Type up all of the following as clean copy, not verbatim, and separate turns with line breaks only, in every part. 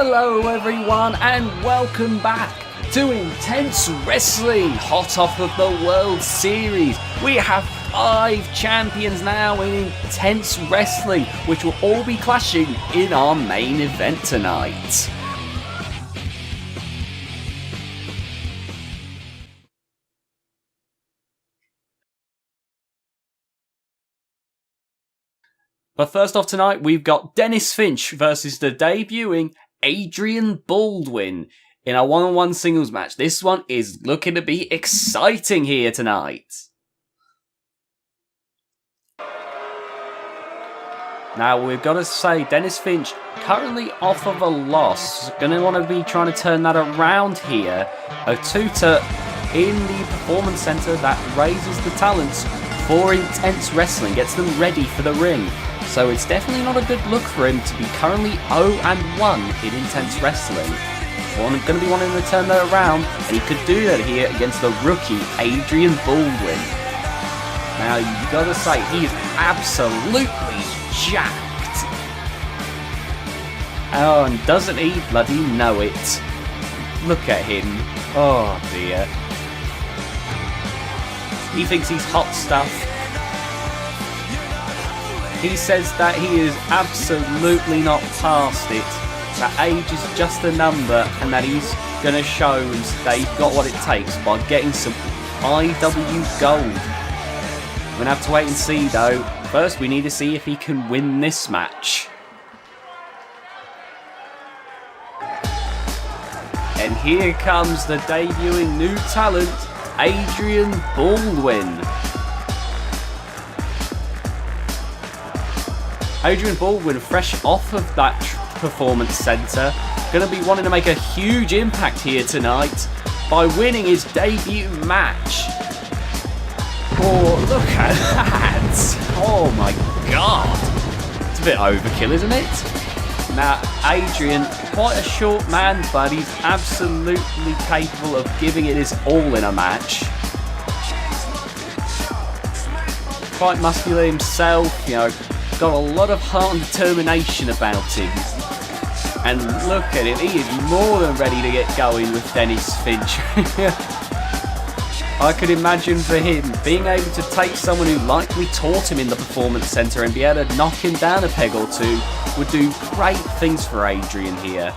Hello everyone and welcome back to Intense Wrestling, hot off of the World Series. We have 5 champions now in Intense Wrestling, which will all be clashing in our main event tonight. But first off tonight, we've got Dennis Finch versus the debuting Adrian Baldwin in a one-on-one singles match. This one is looking to be exciting here tonight. Now, we've got to say, Dennis Finch currently off of a loss. Going to want to be trying to turn that around here. A tutor in the Performance Center that raises the talents for Intense Wrestling, gets them ready for the ring. So it's definitely not a good look for him to be currently 0-1 in Intense Wrestling. So I'm going to be wanting to turn that around, and he could do that here against the rookie Adrian Baldwin. Now, you've got to say, he is absolutely jacked. Oh, and doesn't he bloody know it? Look at him. Oh dear. He thinks he's hot stuff. He says that he is absolutely not past it, that age is just a number, and that he's going to show that he's got what it takes by getting some IW gold. We're going to have to wait and see though. First we need to see if he can win this match. And here comes the debuting new talent, Adrian Baldwin. Adrian Baldwin, fresh off of that Performance Center, going to be wanting to make a huge impact here tonight by winning his debut match. Oh, look at that! Oh my god! It's a bit overkill, isn't it? Now, Adrian, quite a short man, but he's absolutely capable of giving it his all in a match. Quite muscular himself, you know. Got a lot of heart and determination about him. And look at him, he is more than ready to get going with Dennis Finch. I could imagine for him being able to take someone who likely taught him in the Performance Center and be able to knock him down a peg or two would do great things for Adrian here.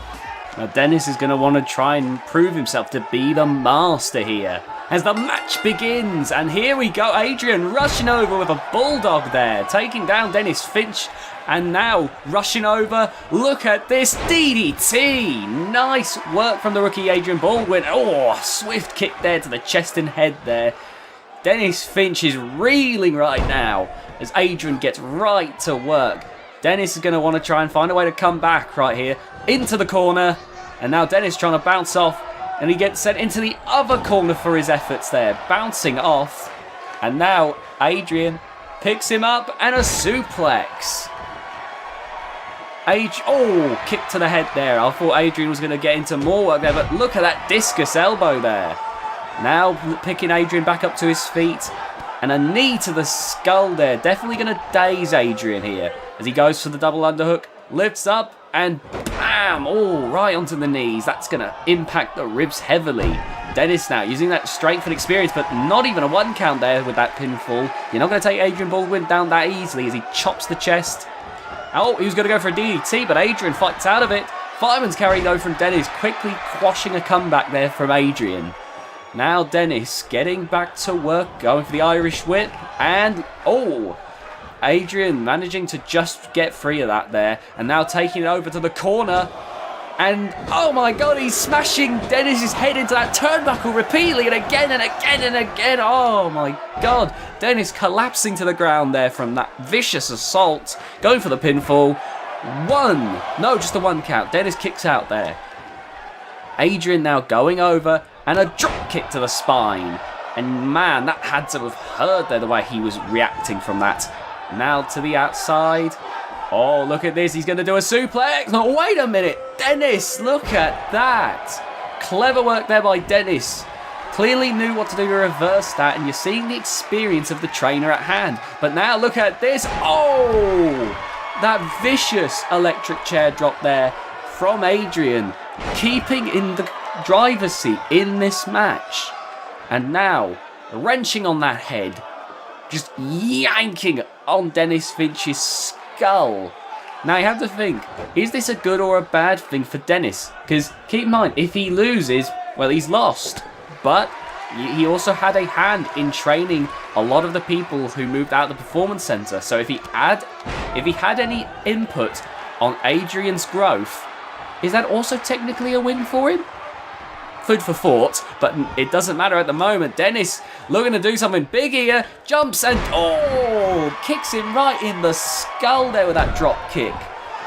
Now Dennis is going to want to try and prove himself to be the master here as the match begins, and here we go, Adrian rushing over with a bulldog there, taking down Dennis Finch, and now rushing over, look at this DDT, nice work from the rookie Adrian Baldwin. Oh, swift kick there to the chest and head there. Dennis Finch is reeling right now as Adrian gets right to work. Dennis is going to want to try and find a way to come back right here into the corner, and now Dennis trying to bounce off, and he gets sent into the other corner for his efforts there, bouncing off. And now Adrian picks him up and a suplex. Oh, kick to the head there. I thought Adrian was going to get into more work there, but look at that discus elbow there. Now picking Adrian back up to his feet, and a knee to the skull there. Definitely going to daze Adrian here as he goes for the double underhook, lifts up, and bam! Oh, right onto the knees. That's going to impact the ribs heavily. Dennis now using that strength and experience, but not even a 1 count there with that pinfall. You're not going to take Adrian Baldwin down that easily as he chops the chest. Oh, he was going to go for a DDT, but Adrian fights out of it. Fireman's carry though from Dennis, quickly quashing a comeback there from Adrian. Now Dennis getting back to work, going for the Irish whip, and oh! Adrian managing to just get free of that there, and now taking it over to the corner, and oh my god, he's smashing Dennis's head into that turnbuckle repeatedly, and again and again and again. Oh my god, Dennis collapsing to the ground there from that vicious assault, going for the pinfall. Just a 1 count. Dennis kicks out there. Adrian now going over, and a drop kick to the spine, and man, that had to have hurt there the way he was reacting from that. Now to the outside. Oh, look at this. He's going to do a suplex. No, wait a minute. Dennis, look at that. Clever work there by Dennis. Clearly knew what to do to reverse that, and you're seeing the experience of the trainer at hand. But now look at this. Oh, that vicious electric chair drop there from Adrian, keeping in the driver's seat in this match. And now, wrenching on that head, just yanking on Dennis Finch's skull. Now you have to think, is this a good or a bad thing for Dennis? Because keep in mind, if he loses, well, he's lost. But he also had a hand in training a lot of the people who moved out of the performance center. So if he had any input on Adrian's growth, is that also technically a win for him? Food for thought, but it doesn't matter at the moment. Dennis looking to do something big here, jumps and kicks him right in the skull there with that drop kick.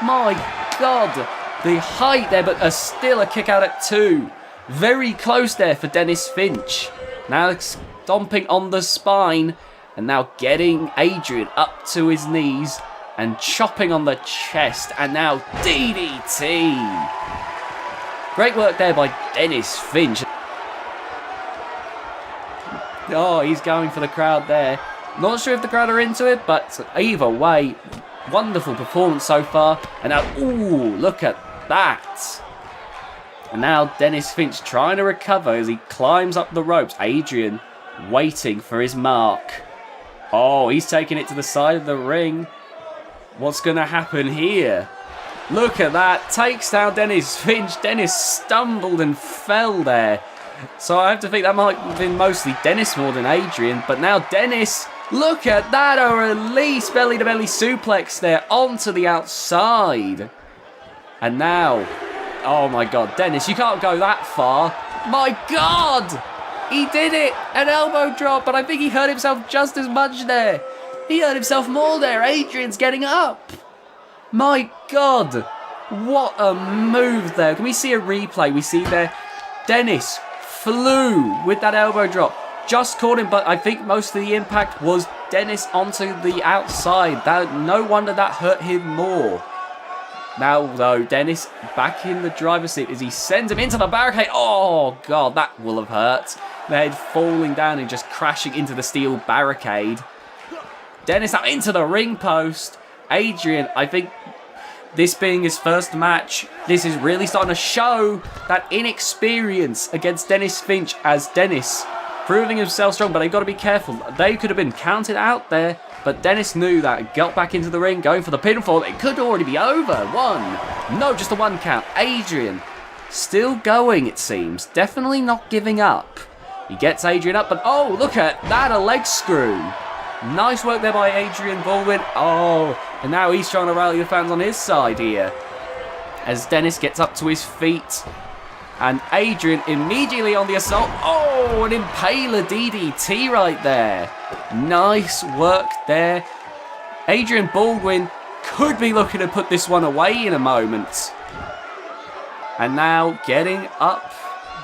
My God, the height there, but still a kick out at 2. Very close there for Dennis Finch. Now stomping on the spine and now getting Adrian up to his knees and chopping on the chest, and now DDT. Great work there by Dennis Finch. Oh, he's going for the crowd there. Not sure if the crowd are into it, but either way, wonderful performance so far. And now, look at that. And now Dennis Finch trying to recover as he climbs up the ropes. Adrian waiting for his mark. Oh, he's taking it to the side of the ring. What's going to happen here? Look at that. Takes down Dennis Finch. Dennis stumbled and fell there. So I have to think that might have been mostly Dennis more than Adrian. But now Dennis, look at that. A release belly-to-belly suplex there onto the outside. And now, oh my God, Dennis, you can't go that far. My God, he did it. An elbow drop, but I think he hurt himself just as much there. He hurt himself more there. Adrian's getting up. My God, what a move there. Can we see a replay? We see there, Dennis flew with that elbow drop. Just caught him, but I think most of the impact was Dennis onto the outside. No wonder that hurt him more. Now, though, Dennis back in the driver's seat as he sends him into the barricade. Oh, God, that will have hurt. The head falling down and just crashing into the steel barricade. Dennis now into the ring post. Adrian, I think this being his first match, this is really starting to show that inexperience against Dennis Finch, as Dennis proving himself strong, but they've got to be careful. They could have been counted out there, but Dennis knew that. Got back into the ring, going for the pinfall. It could already be over. 1. No, just a 1 count. Adrian still going, it seems. Definitely not giving up. He gets Adrian up, but oh, look at that, a leg screw. Nice work there by Adrian Baldwin. Oh, and now he's trying to rally the fans on his side here. As Dennis gets up to his feet. And Adrian immediately on the assault. Oh, an impaler DDT right there. Nice work there. Adrian Baldwin could be looking to put this one away in a moment. And now getting up.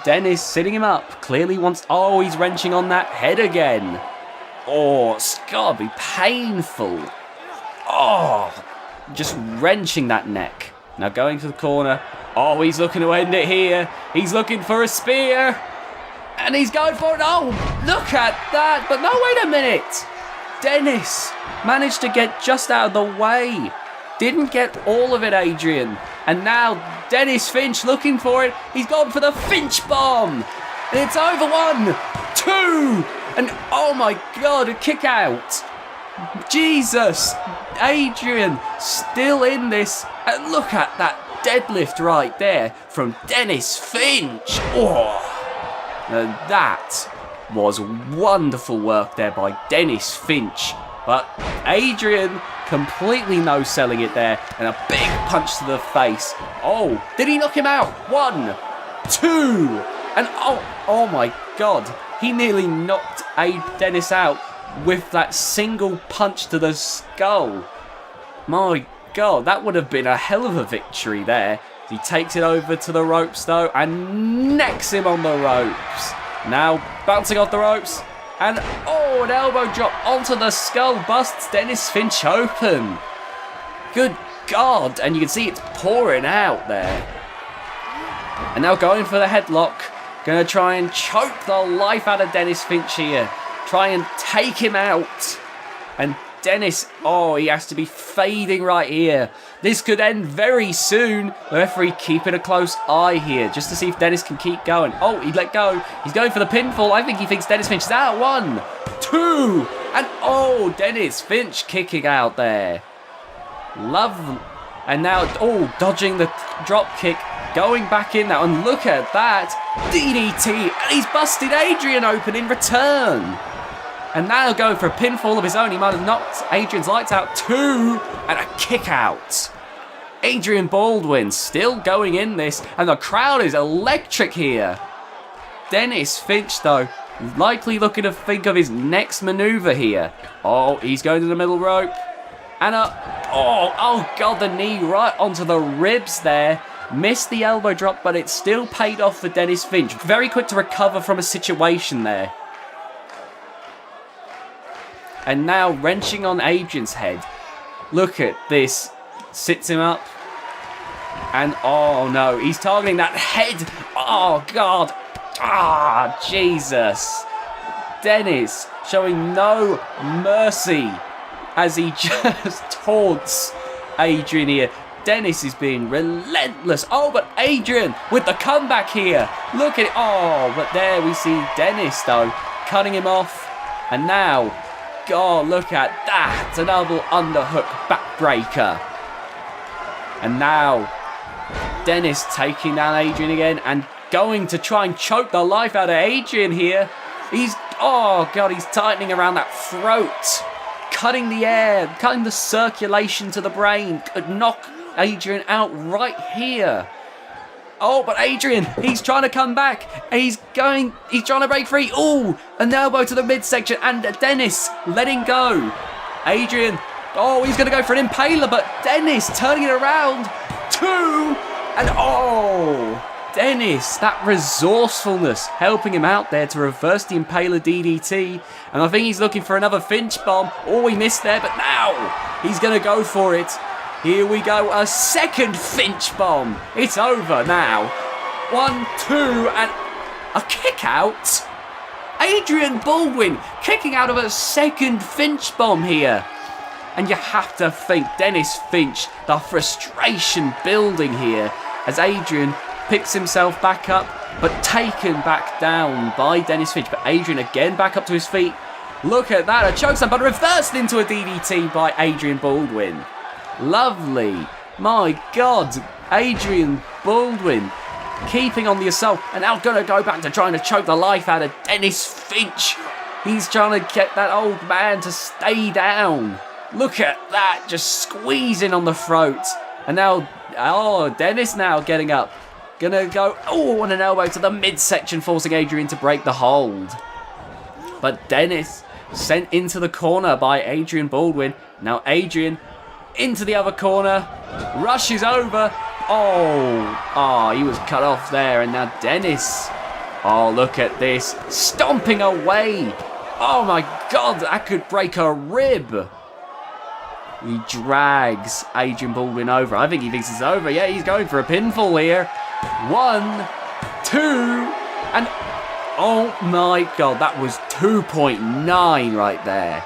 Dennis sitting him up. Clearly wants... Oh, he's wrenching on that head again. Oh, it's gotta be painful. Oh, just wrenching that neck. Now going to the corner. Oh, he's looking to end it here. He's looking for a spear. And he's going for it. Oh, look at that. But no, wait a minute. Dennis managed to get just out of the way. Didn't get all of it, Adrian. And now Dennis Finch looking for it. He's gone for the Finch bomb. And it's over. 1, 2. And oh my God, a kick out. Jesus. Adrian still in this. And look at that deadlift right there from Dennis Finch. Oh, and that was wonderful work there by Dennis Finch. But Adrian completely no-selling it there. And a big punch to the face. Oh, did he knock him out? 1, 2. And oh my God. He nearly knocked Dennis out with that single punch to the skull. My God, that would have been a hell of a victory there. He takes it over to the ropes though and necks him on the ropes. Now bouncing off the ropes and an elbow drop onto the skull, busts Dennis Finch open. Good God, and you can see it's pouring out there. And now going for the headlock. Going to try and choke the life out of Dennis Finch here. Try and take him out. And Dennis, oh, he has to be fading right here. This could end very soon. The referee keeping a close eye here just to see if Dennis can keep going. Oh, he let go. He's going for the pinfall. I think he thinks Dennis Finch is out. 1, 2, and oh, Dennis Finch kicking out there. Love. And now, oh, dodging the drop kick. Going back in now, and look at that. DDT, and he's busted Adrian open in return. And now going for a pinfall of his own. He might have knocked Adrian's lights out. 2, and a kick out. Adrian Baldwin still going in this, and the crowd is electric here. Dennis Finch, though, likely looking to think of his next maneuver here. Oh, he's going to the middle rope. And oh God, the knee right onto the ribs there. Missed the elbow drop, but it still paid off for Dennis Finch. Very quick to recover from a situation there. And now wrenching on Adrian's head. Look at this. Sits him up. And oh no, he's targeting that head. Oh God. Ah, Jesus. Dennis showing no mercy as he just taunts Adrian here. Dennis is being relentless. Oh, but Adrian with the comeback here. Look at it. Oh, but there we see Dennis, though, cutting him off. And now, God, look at that. Another underhook backbreaker. And now, Dennis taking down Adrian again and going to try and choke the life out of Adrian here. Oh, God, he's tightening around that throat. Cutting the air, cutting the circulation to the brain. Could knock Adrian out right here. Oh, but Adrian, he's trying to come back. He's trying to break free. Oh, an elbow to the midsection, and Dennis letting go. Adrian, oh, he's going to go for an impaler, but Dennis turning it around. 2, and oh, Dennis, that resourcefulness helping him out there to reverse the impaler DDT. And I think he's looking for another Finch bomb. Oh, he missed there, but now he's going to go for it. Here we go, a second Finch bomb. It's over now. 1, 2, and a kick out. Adrian Baldwin kicking out of a second Finch bomb here. And you have to think, Dennis Finch, the frustration building here as Adrian picks himself back up, but taken back down by Dennis Finch. But Adrian again back up to his feet. Look at that, a chokeslam, but reversed into a DDT by Adrian Baldwin. Lovely. My God, Adrian Baldwin keeping on the assault, and now going to go back to trying to choke the life out of Dennis Finch. He's trying to get that old man to stay down. Look at that, just squeezing on the throat. And now, oh, Dennis now getting up. Gonna go, oh, and an elbow to the midsection, forcing Adrian to break the hold. But Dennis sent into the corner by Adrian Baldwin. Now Adrian into the other corner, rushes over. Oh, he was cut off there. And now Dennis, oh, look at this, stomping away. Oh my God, that could break a rib. He drags Adrian Baldwin over. I think he thinks it's over. Yeah, he's going for a pinfall here. 1, 2, and oh my God, that was 2.9 right there.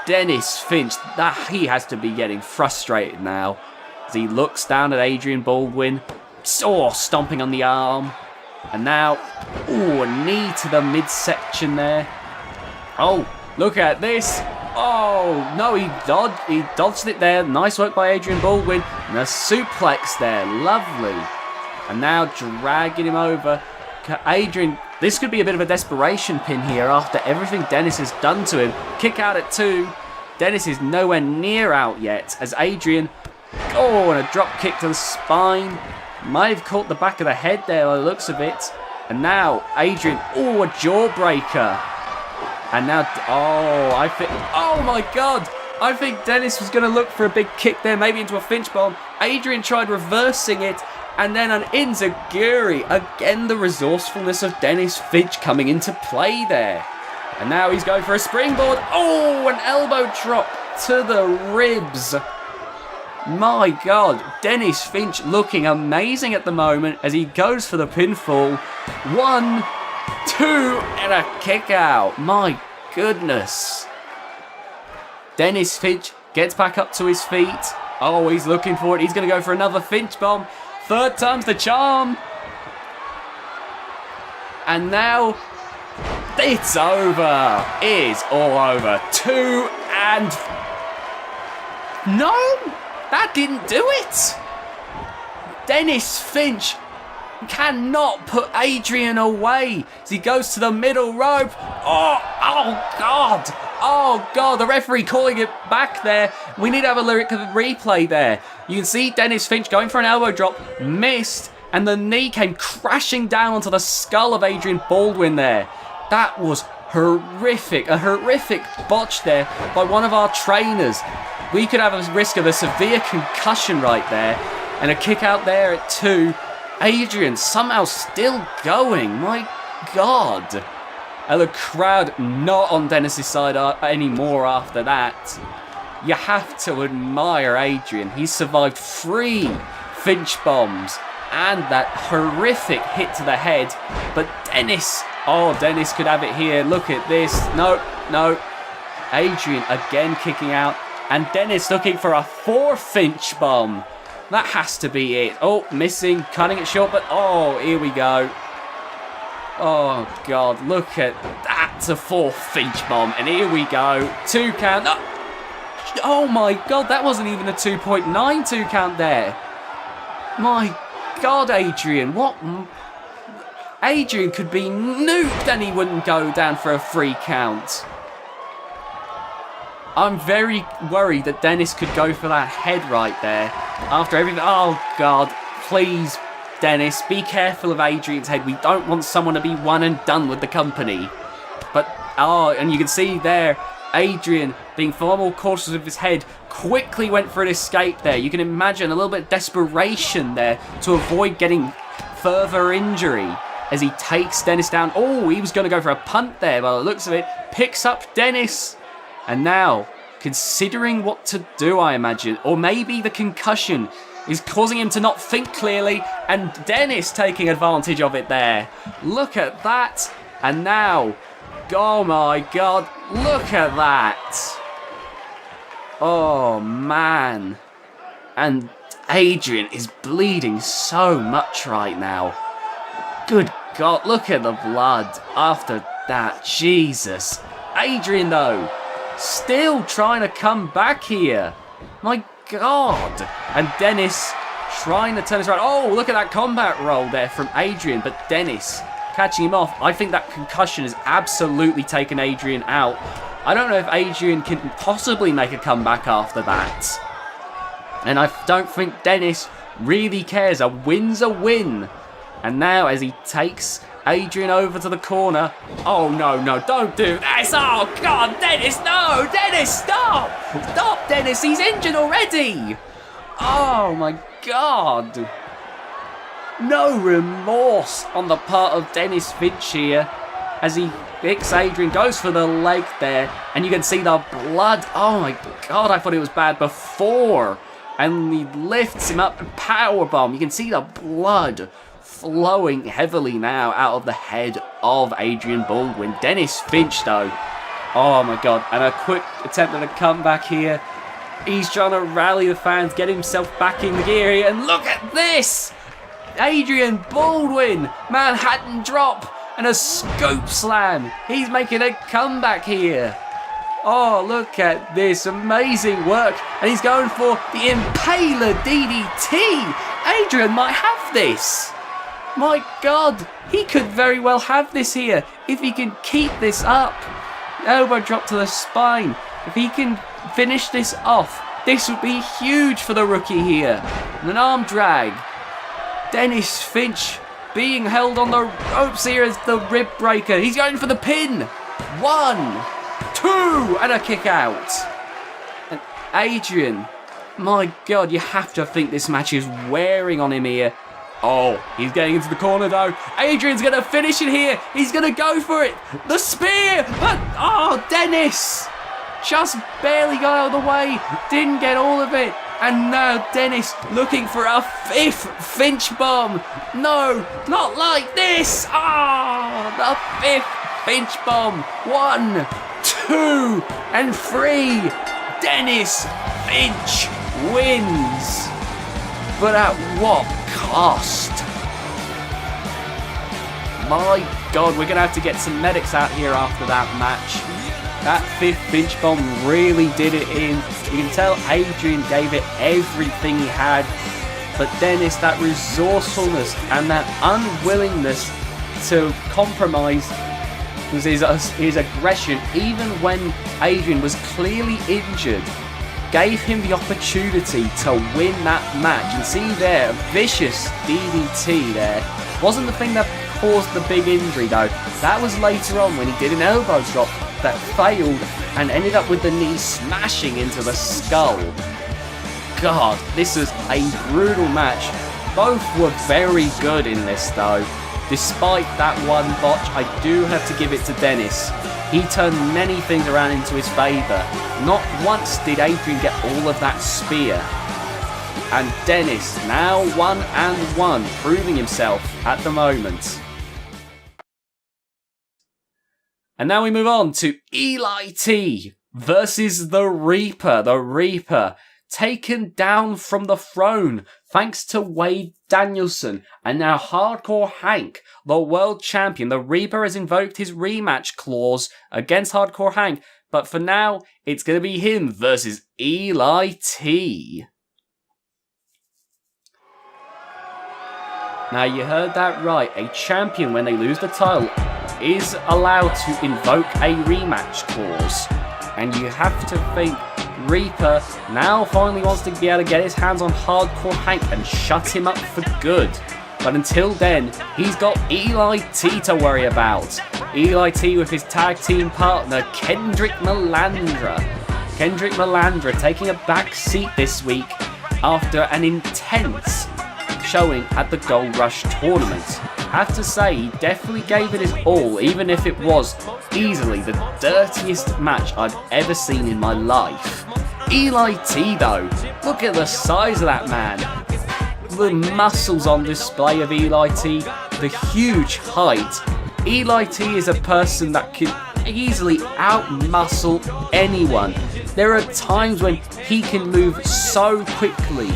Dennis Finch, he has to be getting frustrated now as he looks down at Adrian Baldwin. Oh, stomping on the arm. And now, oh, a knee to the midsection there. Oh, look at this. Oh, no, he dodged it there. Nice work by Adrian Baldwin. And a suplex there. Lovely. And now dragging him over. Adrian, this could be a bit of a desperation pin here after everything Dennis has done to him. Kick out at 2. Dennis is nowhere near out yet as Adrian, oh, and a drop kick to the spine. Might have caught the back of the head there by the looks of it. And now Adrian, oh, a jawbreaker. And now, oh my God. I think Dennis was going to look for a big kick there, maybe into a Finch bomb. Adrian tried reversing it. And then an enziguri. Again, the resourcefulness of Dennis Finch coming into play there. And now he's going for a springboard. Oh, an elbow drop to the ribs. My God, Dennis Finch looking amazing at the moment as he goes for the pinfall. 1, 2, and a kick out. My goodness. Dennis Finch gets back up to his feet. Oh, he's looking for it. He's going to go for another Finch bomb. Third time's the charm. And now it's over. It is all over. 2 and... No, that didn't do it. Dennis Finch cannot put Adrian away as he goes to the middle rope. Oh God. Oh God, the referee calling it back there. We need to have a lyric of the replay there. You can see Dennis Finch going for an elbow drop, missed, and the knee came crashing down onto the skull of Adrian Baldwin there. That was horrific, a horrific botch there by one of our trainers. We could have a risk of a severe concussion right there, and a kick out there at 2. Adrian somehow still going, my God. And the crowd not on Dennis's side anymore after that. You have to admire Adrian. He's survived 3 Finch bombs and that horrific hit to the head. But Dennis could have it here. Look at this. No. Adrian again kicking out. And Dennis looking for a 4th Finch bomb. That has to be it. Oh, missing, cutting it short, but here we go. Oh, God, look at that. It's a 4th Finch bomb, and here we go. 2 count. Oh, my God, that wasn't even a 2.92 count there. My God, Adrian, what? Adrian could be nuked and he wouldn't go down for a 3 count. I'm very worried that Dennis could go for that head right there after everything. Oh, God. Please, Dennis, be careful of Adrian's head. We don't want someone to be one and done with the company. But, and you can see there, Adrian, being far more cautious of his head, quickly went for an escape there. You can imagine a little bit of desperation there to avoid getting further injury as he takes Dennis down. Oh, he was going to go for a punt there, by the looks of it. Picks up Dennis. And now, considering what to do, I imagine, or maybe the concussion is causing him to not think clearly, and Dennis taking advantage of it there. Look at that. And now, oh my God, look at that. Oh, man. And Adrian is bleeding so much right now. Good God, look at the blood after that. Jesus. Adrian, though, still trying to come back here. My God. And Dennis trying to turn this around. Oh, look at that combat roll there from Adrian. But Dennis catching him off. I think that concussion has absolutely taken Adrian out. I don't know if Adrian can possibly make a comeback after that. And I don't think Dennis really cares. A win's a win. And now as he takes Adrian over to the corner. Oh, no, don't do this. Oh, God, Dennis, no. Dennis, stop. Stop, Dennis. He's injured already. Oh, my God. No remorse on the part of Dennis Finch here as he picks Adrian, goes for the leg there, and you can see the blood. Oh, my God, I thought it was bad before. And he lifts him up and powerbomb. You can see the blood flowing heavily now out of the head of Adrian Baldwin. Dennis Finch, though, oh my God, and a quick attempt at a comeback here. He's trying to rally the fans, get himself back in the gear here, and look at this! Adrian Baldwin, Manhattan drop, and a scoop slam. He's making a comeback here. Oh, look at this, amazing work, and he's going for the Impaler DDT. Adrian might have this. My God, he could very well have this here if he can keep this up. Elbow drop to the spine. If he can finish this off, this would be huge for the rookie here. And an arm drag. Dennis Finch being held on the ropes here as the rib breaker. He's going for the pin. 1, 2, and a kick out. And Adrian, my God, you have to think this match is wearing on him here. Oh, he's getting into the corner though. Adrian's going to finish it here. He's going to go for it. The spear. But, oh, Dennis just barely got out of the way. Didn't get all of it. And now Dennis looking for a 5th Finch bomb. No, not like this. Ah, the 5th Finch bomb. 1, 2, and 3. Dennis Finch wins. But at what cost? My God, we're going to have to get some medics out here after that match. That 5th Finch bomb really did it in. You can tell Adrian gave it everything he had. But Dennis, that resourcefulness and that unwillingness to compromise was his aggression, even when Adrian was clearly injured, gave him the opportunity to win that match. And see there, a vicious DDT there. Wasn't the thing that caused the big injury though. That was later on when he did an elbow drop that failed and ended up with the knee smashing into the skull. God, this was a brutal match. Both were very good in this though. Despite that one botch, I do have to give it to Dennis. He turned many things around into his favour. Not once did Adrian get all of that spear. And Dennis, now 1-1, proving himself at the moment. And now we move on to Eli T versus the Reaper. The Reaper taken down from the throne thanks to Wade Danielson. And now Hardcore Hank, the world champion. The Reaper has invoked his rematch clause against Hardcore Hank. But for now, it's going to be him versus Eli T. Now you heard that right. A champion, when they lose the title, is allowed to invoke a rematch clause. And you have to think Reaper now finally wants to be able to get his hands on Hardcore Hank and shut him up for good. But until then, he's got Eli T to worry about. Eli T with his tag team partner, Kendrick Malandra. Kendrick Malandra taking a back seat this week after an intense showing at the Gold Rush tournament. I have to say, he definitely gave it his all, even if it was easily the dirtiest match I've ever seen in my life. Eli T though, look at the size of that man. The muscles on display of Eli T, the huge height. Eli T is a person that can easily out-muscle anyone. There are times when he can move so quickly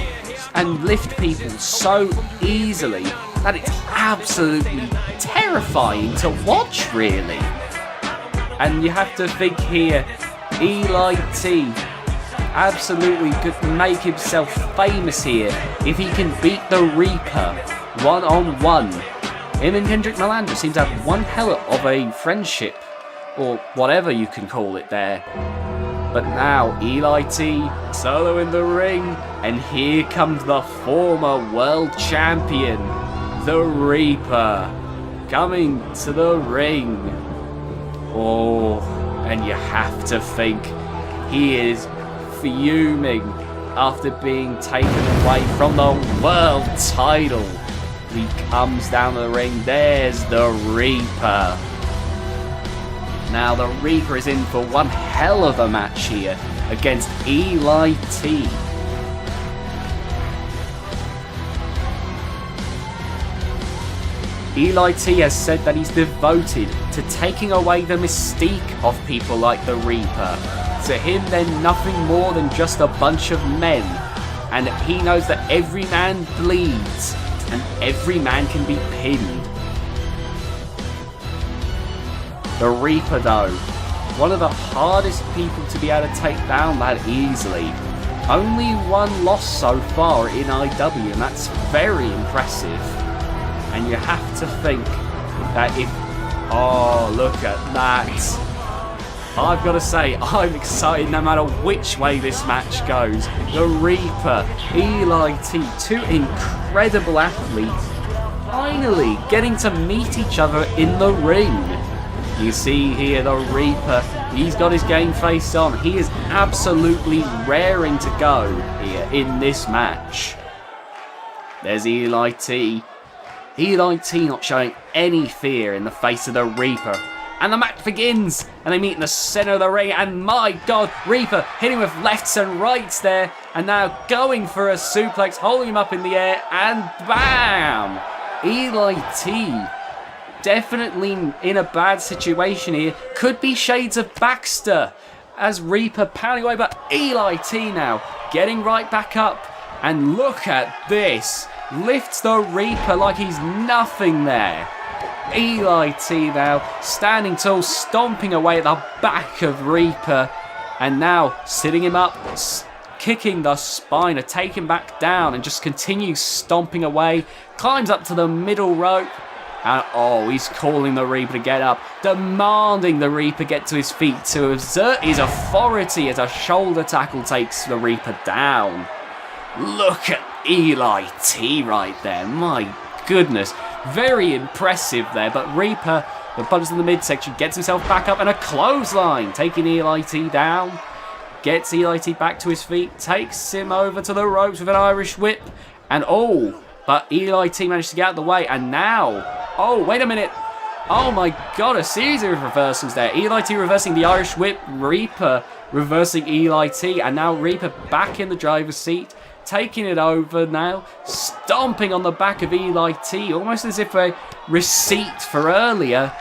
and lift people so easily that it's absolutely terrifying to watch, really. And you have to think here, Eli T absolutely could make himself famous here if he can beat the Reaper one-on-one. Him and Kendrick Malandra seem to have one hell of a friendship, or whatever you can call it there. But now Eli T solo in the ring, and here comes the former world champion, the Reaper, coming to the ring. Oh, and you have to think he is fuming after being taken away from the world title. He comes down the ring, there's the Reaper. Now the Reaper is in for one hell of a match here against Eli T. Eli T has said that he's devoted to taking away the mystique of people like the Reaper. To him, they're nothing more than just a bunch of men. And he knows that every man bleeds and every man can be pinned. The Reaper though, one of the hardest people to be able to take down that easily. Only one loss so far in IW, and that's very impressive. And you have to think that if... Oh, look at that. I've got to say, I'm excited no matter which way this match goes. The Reaper, Eli T, two incredible athletes, finally getting to meet each other in the ring. You see here the Reaper, he's got his game face on. He is absolutely raring to go here in this match. There's Eli T. Eli T not showing any fear in the face of the Reaper. And the match begins, and they meet in the centre of the ring, and my God, Reaper hitting with lefts and rights there, and now going for a suplex, holding him up in the air, and bam! Eli T definitely in a bad situation here. Could be shades of Baxter. as Reaper pounding away, but Eli T now getting right back up. And look at this. Lifts the Reaper like he's nothing there. Eli T now standing tall, stomping away at the back of Reaper. And now sitting him up, kicking the spine, to take him back down and just continues stomping away. Climbs up to the middle rope. And oh, he's calling the Reaper to get up, demanding the Reaper get to his feet to exert his authority as a shoulder tackle takes the Reaper down. Look at Eli T right there, my goodness. Very impressive there, but Reaper, the punches in the midsection, gets himself back up and a clothesline, taking Eli T down. Gets Eli T back to his feet, takes him over to the ropes with an Irish whip. And oh, but Eli T managed to get out of the way, and now, oh, wait a minute. Oh my god, a series of reversals there. Eli T reversing the Irish whip, Reaper reversing Eli T, and now Reaper back in the driver's seat, taking it over now, stomping on the back of Eli T, almost as if a receipt for earlier,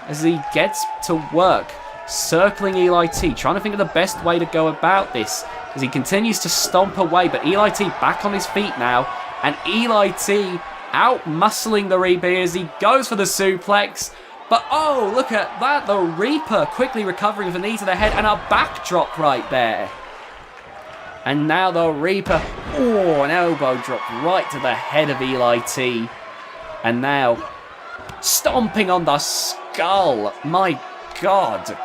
as he gets to work, circling Eli T, trying to think of the best way to go about this, as he continues to stomp away, but Eli T back on his feet now, and Eli T out-muscling the Reaper as he goes for the suplex. But oh, look at that, the Reaper quickly recovering from the knee to the head, and a backdrop right there. And now the Reaper, oh, an elbow drop right to the head of Eli T. And now, stomping on the skull. My God.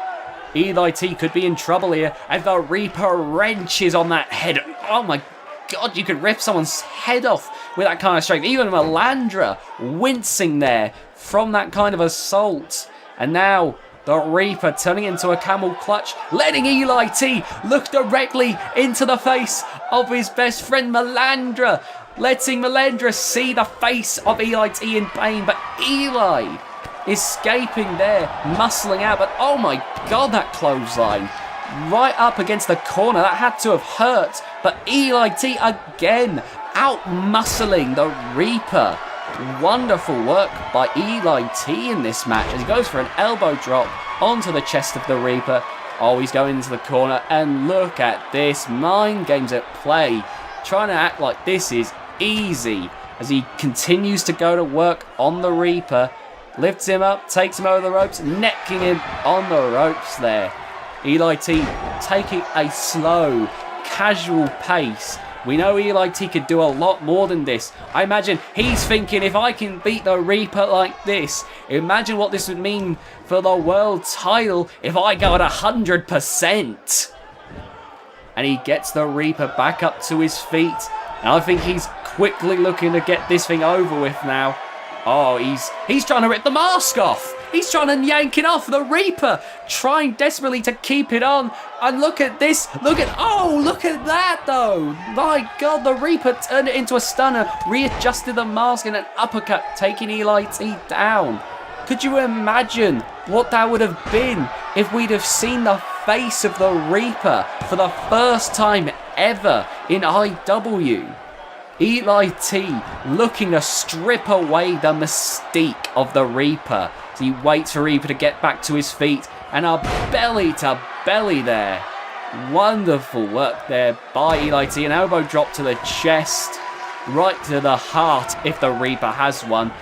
Eli T could be in trouble here as the Reaper wrenches on that head. Oh my God, you could rip someone's head off with that kind of strength. Even Melandra wincing there from that kind of assault. And now the Reaper turning into a camel clutch, letting Eli T look directly into the face of his best friend Melandra, letting Melandra see the face of Eli T in pain, but Eli escaping there, muscling out, but oh my God, that clothesline right up against the corner, that had to have hurt, but Eli T again out-muscling the Reaper. Wonderful work by Eli T in this match as he goes for an elbow drop onto the chest of the Reaper. Oh, he's going into the corner, and look at this, mind games at play, trying to act like this is easy as he continues to go to work on the Reaper, lifts him up, takes him over the ropes, necking him on the ropes there. Eli T taking a slow, casual pace. We know Eli T could do a lot more than this. I imagine he's thinking, if I can beat the Reaper like this, imagine what this would mean for the world title if I go at 100%. And he gets the Reaper back up to his feet. And I think he's quickly looking to get this thing over with now. Oh, he's trying to rip the mask off. He's trying to yank it off. The Reaper trying desperately to keep it on. And look at this. Look at that though. My God, the Reaper turned it into a stunner, readjusted the mask in an uppercut, taking Eli T down. Could you imagine what that would have been if we'd have seen the face of the Reaper for the first time ever in IW? Eli T looking to strip away the mystique of the Reaper. So he waits for Reaper to get back to his feet, and a belly to belly there. Wonderful work there by Eli T. An elbow drop to the chest, right to the heart if the Reaper has one.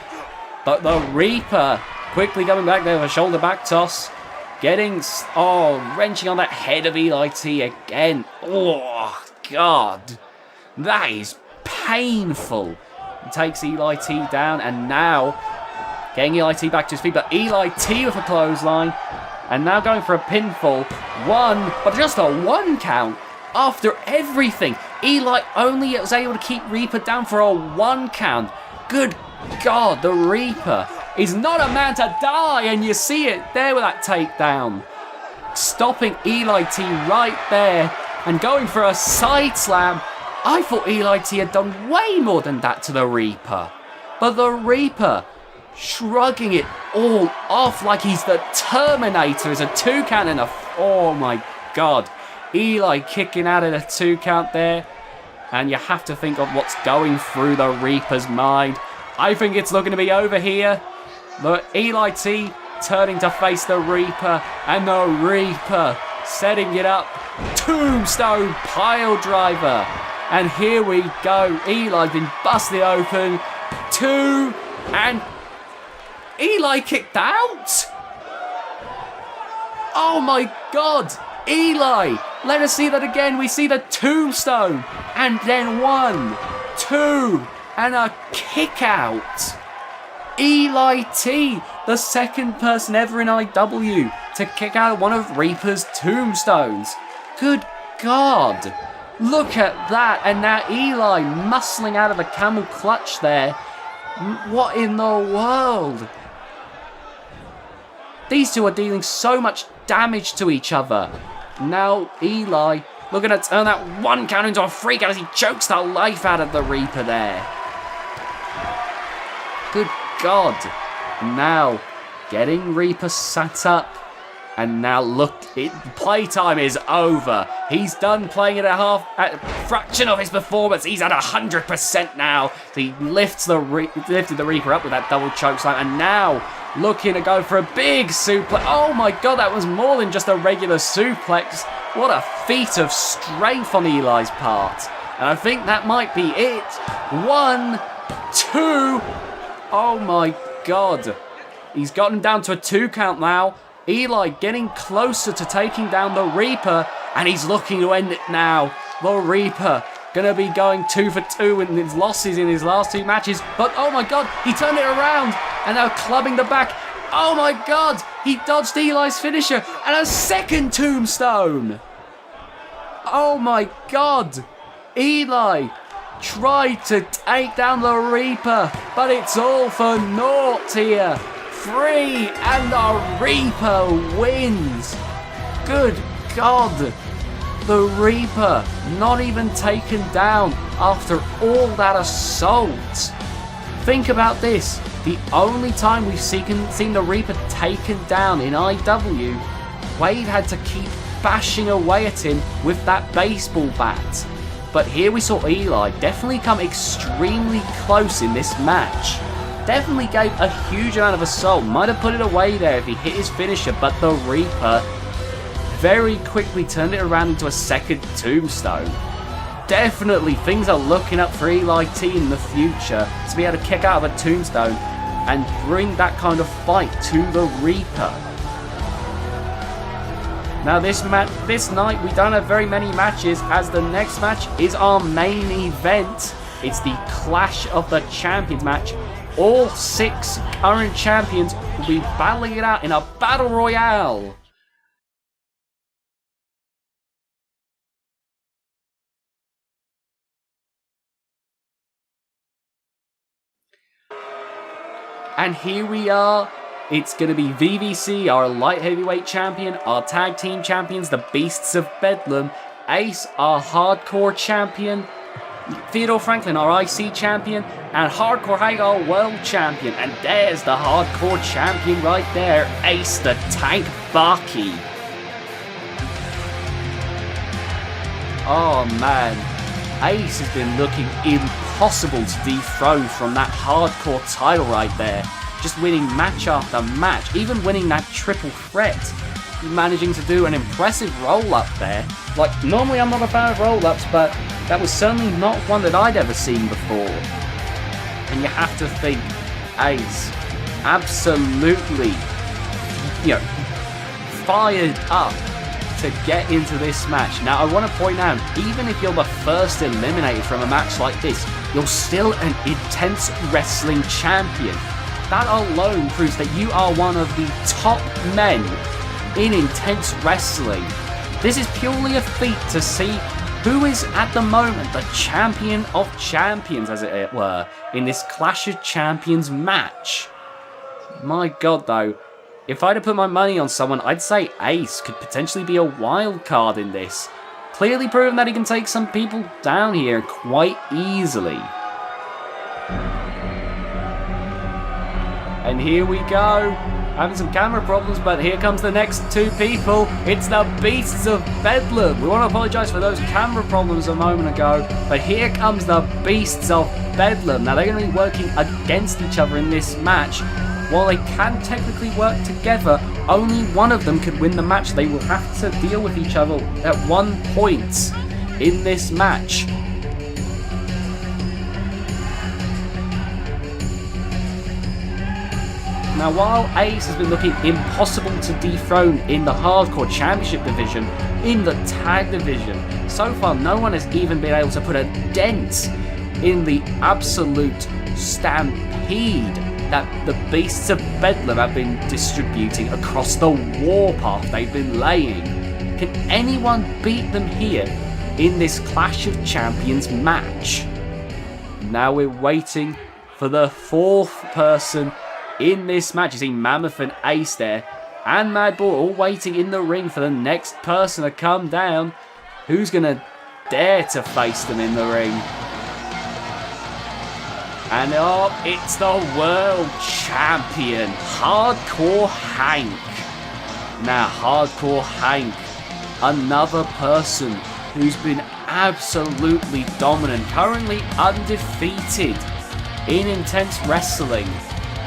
But the Reaper quickly coming back there with a shoulder back toss. Wrenching on that head of Eli T again. Oh, God. That is painful. He takes Eli T down, and now getting Eli T back to his feet, but Eli T with a clothesline, and now going for a pinfall. But just a 1 count. After everything, Eli only was able to keep Reaper down for a 1 count. Good God, the Reaper is not a man to die, and you see it there with that takedown. Stopping Eli T right there, and going for a side slam. I thought Eli T had done way more than that to the Reaper. But the Reaper shrugging it all off like he's the Terminator as a 2 count and oh my God. Eli kicking out at a 2 count there. And you have to think of what's going through the Reaper's mind. I think it's looking to be over here. But Eli T turning to face the Reaper, and the Reaper setting it up. Tombstone pile driver. And here we go. Eli's been busted open. 2, and Eli kicked out. Oh my God. Eli. Let us see that again. We see the tombstone. And then 1, 2, and a kick out. Eli T, the second person ever in IW to kick out one of Reaper's tombstones. Good God. Look at that. And now Eli muscling out of a camel clutch there. What in the world? These two are dealing so much damage to each other. Now Eli looking to turn that 1 count into a 3 count as he chokes the life out of the Reaper there. Good God. Now getting Reaper sat up. And now look, playtime is over. He's done playing at a fraction of his performance. He's at 100% now. So he lifted the Reaper up with that double choke slam. And now looking to go for a big suplex. Oh my God, that was more than just a regular suplex. What a feat of strength on Eli's part. And I think that might be it. 1, 2. Oh my God. He's gotten down to a 2 count now. Eli getting closer to taking down the Reaper, and he's looking to end it now. The Reaper going to be going 2 for 2 in his losses in his last 2 matches. But oh my God, he turned it around, and now clubbing the back. Oh my God, he dodged Eli's finisher, and a second tombstone. Oh my God, Eli tried to take down the Reaper, but it's all for naught here. 3, and the Reaper wins. Good God. The Reaper not even taken down after all that assault. Think about this. The only time we've seen the Reaper taken down in IW, Wade had to keep bashing away at him with that baseball bat. But here we saw Eli definitely come extremely close in this match. Definitely gave a huge amount of assault. Might have put it away there if he hit his finisher, but the Reaper very quickly turned it around into a second tombstone. Definitely things are looking up for Eli T in the future to be able to kick out of a tombstone and bring that kind of fight to the Reaper. Now this night we don't have very many matches, as the next match is our main event. It's the Clash of the Champions match. All 6 current champions will be battling it out in a battle royale. And here we are. It's going to be VVC, our light heavyweight champion, our tag team champions, the Beasts of Bedlam, Ace, our hardcore champion, Theodore Franklin, our IC champion, and Hardcore Hag, our world champion. And there's the hardcore champion right there, Ace the Tank Barkey. Oh man, Ace has been looking impossible to dethrone from that hardcore title right there. Just winning match after match, even winning that triple threat. Managing to do an impressive roll-up there. Like, normally I'm not a fan of roll-ups, but that was certainly not one that I'd ever seen before. And you have to think, Ace, absolutely, fired up to get into this match. Now, I want to point out, even if you're the first eliminated from a match like this, you're still an intense wrestling champion. That alone proves that you are one of the top men in intense wrestling. This is purely a feat to see who is at the moment the champion of champions, as it were, in this Clash of Champions match. My God, though, if I'd have put my money on someone, I'd say Ace could potentially be a wild card in this. Clearly proven that he can take some people down here quite easily. And here we go. Having some camera problems, but here comes the next 2 people. It's the Beasts of Bedlam. We want to apologise for those camera problems a moment ago, but here comes the Beasts of Bedlam. Now they're going to be working against each other in this match. while they can technically work together, only one of them could win the match. They will have to deal with each other at one point in this match. Now, while Ace has been looking impossible to dethrone in the Hardcore Championship division, in the Tag division, so far no one has even been able to put a dent in the absolute stampede that the Beasts of Bedlam have been distributing across the warpath they've been laying. Can anyone beat them here in this Clash of Champions match? Now we're waiting for the fourth person in this match. You see Mammoth and Ace there, and Madball all waiting in the ring for the next person to come down. Who's going to dare to face them in the ring? And oh, it's the world champion, Hardcore Hank. Now, Hardcore Hank, another person who's been absolutely dominant, currently undefeated in Intense Wrestling.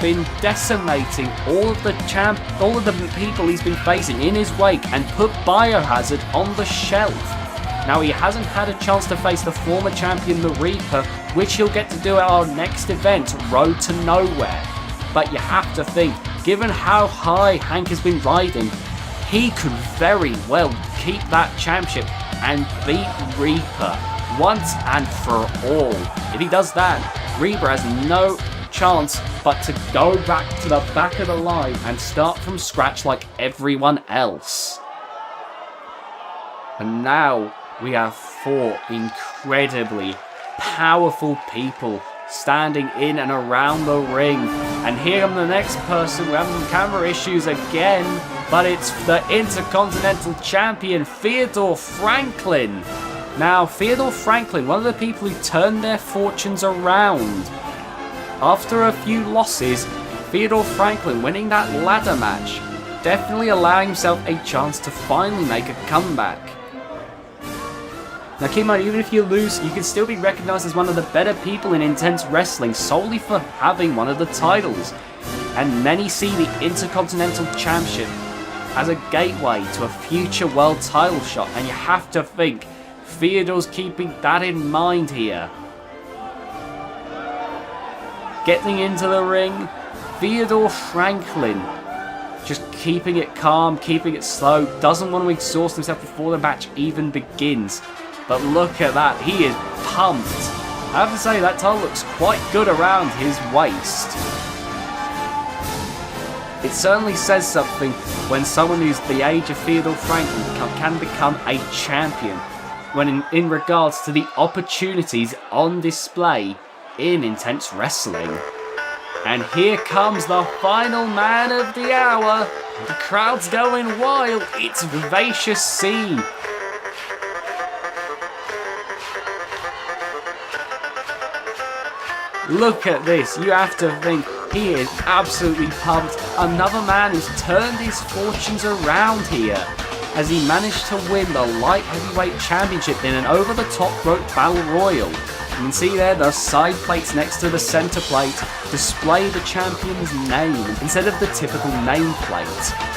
Been decimating all of the people he's been facing in his wake and put Biohazard on the shelf. Now, he hasn't had a chance to face the former champion, the Reaper, which he'll get to do at our next event, Road to Nowhere. But you have to think, given how high Hank has been riding, he could very well keep that championship and beat Reaper once and for all. If he does that, Reaper has no chance but to go back to the back of the line and start from scratch like everyone else. And now we have four incredibly powerful people standing in and around the ring. And here comes the next person. We're having camera issues again, but it's the Intercontinental Champion, Theodore Franklin. Now, Theodore Franklin, one of the people who turned their fortunes around. After a few losses, Theodore Franklin winning that ladder match, definitely allowing himself a chance to finally make a comeback. Now keep in mind, even if you lose, you can still be recognised as one of the better people in Intense Wrestling solely for having one of the titles. And many see the Intercontinental Championship as a gateway to a future world title shot, and you have to think Theodore's keeping that in mind here. Getting into the ring, Theodore Franklin just keeping it calm, keeping it slow, doesn't want to exhaust himself before the match even begins. But look at that, he is pumped. I have to say, that title looks quite good around his waist. It certainly says something when someone who's the age of Theodore Franklin can become a champion, when in regards to the opportunities on display in Intense Wrestling. And here comes the final man of the hour. The crowd's going wild. It's Vivacious C. Look at this. You have to think he is absolutely pumped. Another man who's turned his fortunes around here, as he managed to win the Light Heavyweight Championship in an over-the-top rope battle royal. You can see there the side plates next to the centre plate display the champion's name instead of the typical nameplate.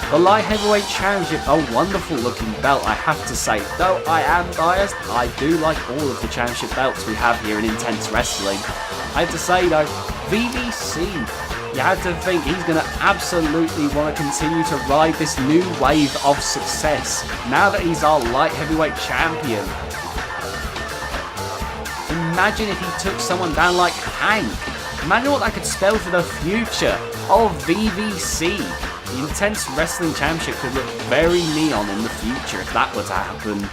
The Light Heavyweight Championship, a wonderful looking belt, I have to say. Though I am biased, I do like all of the championship belts we have here in Intense Wrestling. I have to say though, VVC, you have to think he's going to absolutely want to continue to ride this new wave of success now that he's our Light Heavyweight Champion. Imagine if he took someone down like Hank. Imagine what that could spell for the future of VVC. The Intense Wrestling Championship could look very neon in the future if that were to happen.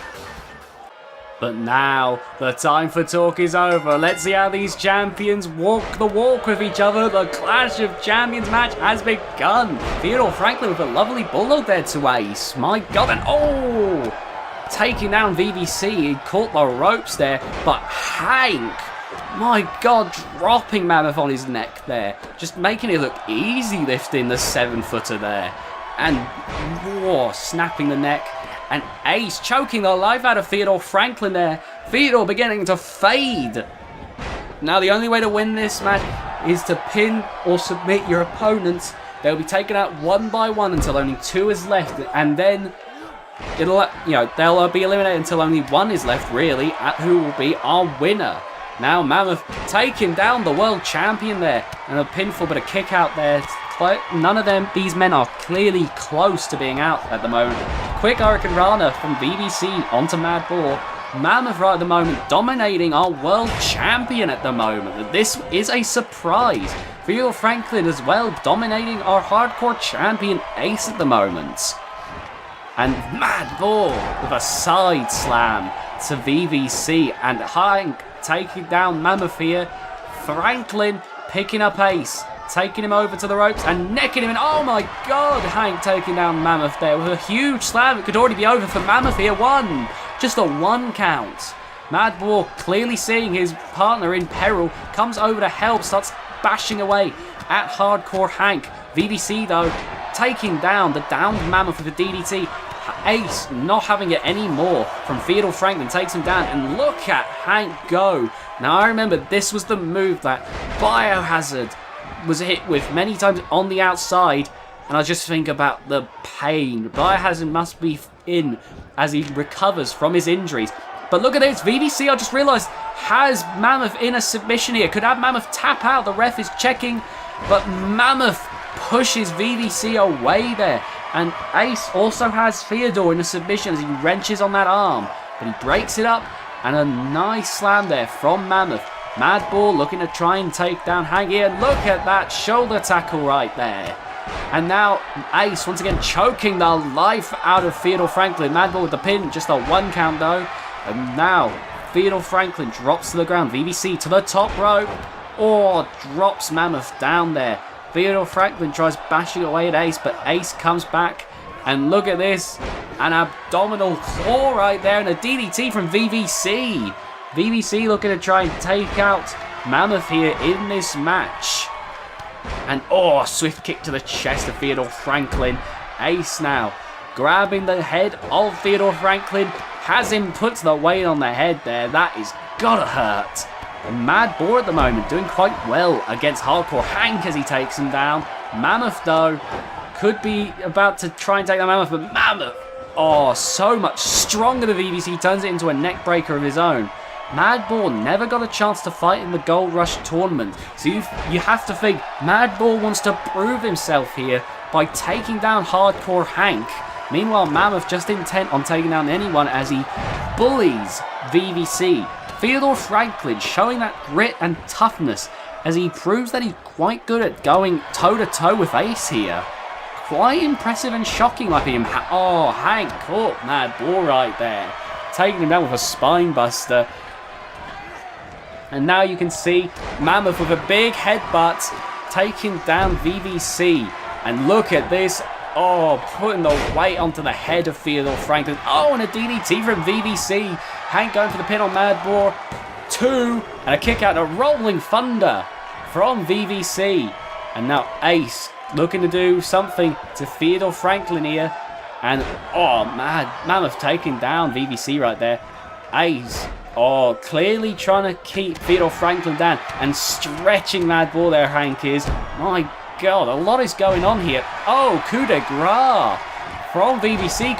But now, the time for talk is over. Let's see how these champions walk the walk with each other. The Clash of Champions match has begun. Theodore Franklin with a lovely bulldog there to Ace. My God, and oh! Taking down VVC, he caught the ropes there, but Hank, my God, dropping Mammoth on his neck there, just making it look easy lifting the 7-footer there, and whoa, snapping the neck, and Ace choking the life out of Theodore Franklin there, Theodore beginning to fade. Now the only way to win this match is to pin or submit your opponents. They'll be taken out one by one until only 2 is left, and then they'll be eliminated until only 1 is left, really, who will be our winner. Now Mammoth taking down the world champion there, and a pinfall, but a kick out there. None of these men are clearly close to being out at the moment. Quick Hurricane Rana from VBC onto Mad Bull. Mammoth right at the moment dominating our world champion at the moment. This is a surprise. Theodore Franklin as well dominating our hardcore champion Ace at the moment. And Mad Bull with a side slam to VVC, and Hank taking down Mammoth here. Franklin picking up Ace, taking him over to the ropes and necking him in. Oh my god, Hank taking down Mammoth there with a huge slam. It could already be over for Mammoth here. Just a 1 count. Mad Bull clearly seeing his partner in peril, comes over to help, starts bashing away at Hardcore Hank. VVC though taking down the downed Mammoth with a DDT. Ace not having it anymore from Theodore Franklin, takes him down, and look at Hank go. Now I remember this was the move that Biohazard was hit with many times on the outside, and I just think about the pain Biohazard must be in as he recovers from his injuries. But look at this, VVC, I just realised, has Mammoth in a submission here. Could have Mammoth tap out, the ref is checking, but Mammoth pushes VVC away there. And Ace also has Theodore in a submission as he wrenches on that arm, but he breaks it up, and a nice slam there from Mammoth. Mad Bull looking to try and take down Hank here. Look at that shoulder tackle right there. And now Ace once again choking the life out of Theodore Franklin. Mad Bull with the pin, just a 1 count though. And now Theodore Franklin drops to the ground. VVC to the top rope. Oh, drops Mammoth down there. Theodore Franklin tries bashing away at Ace, but Ace comes back. And look at this, an abdominal claw right there, and a DDT from VVC. VVC looking to try and take out Mammoth here in this match. And oh, swift kick to the chest of Theodore Franklin. Ace now grabbing the head of Theodore Franklin, has him put the weight on the head there. That is gotta hurt. And Mad Bull at the moment doing quite well against Hardcore Hank as he takes him down. Mammoth though could be about to try and take the Mammoth, but Mammoth, oh, so much stronger than VVC, turns it into a neck breaker of his own. Mad Bull never got a chance to fight in the Gold Rush tournament, so you have to think Mad Bull wants to prove himself here by taking down Hardcore Hank. Meanwhile, Mammoth just intent on taking down anyone as he bullies VVC. Theodore Franklin showing that grit and toughness as he proves that he's quite good at going toe-to-toe with Ace here. Quite impressive and shocking like him. Oh, Hank caught Mad Bull right there, taking him down with a spine buster. And now you can see Mammoth with a big headbutt taking down VVC. And look at this. Oh, putting the weight onto the head of Theodore Franklin. Oh, and a DDT from VVC. Hank going for the pin on Mad Bull. 2, and a kick out, a rolling thunder from VVC. And now Ace looking to do something to Theodore Franklin here. And, oh, Mammoth taking down VVC right there. Ace, oh, clearly trying to keep Theodore Franklin down and stretching Mad Bull there, Hank is. My God, a lot is going on here. Oh, coup de grace from VVC.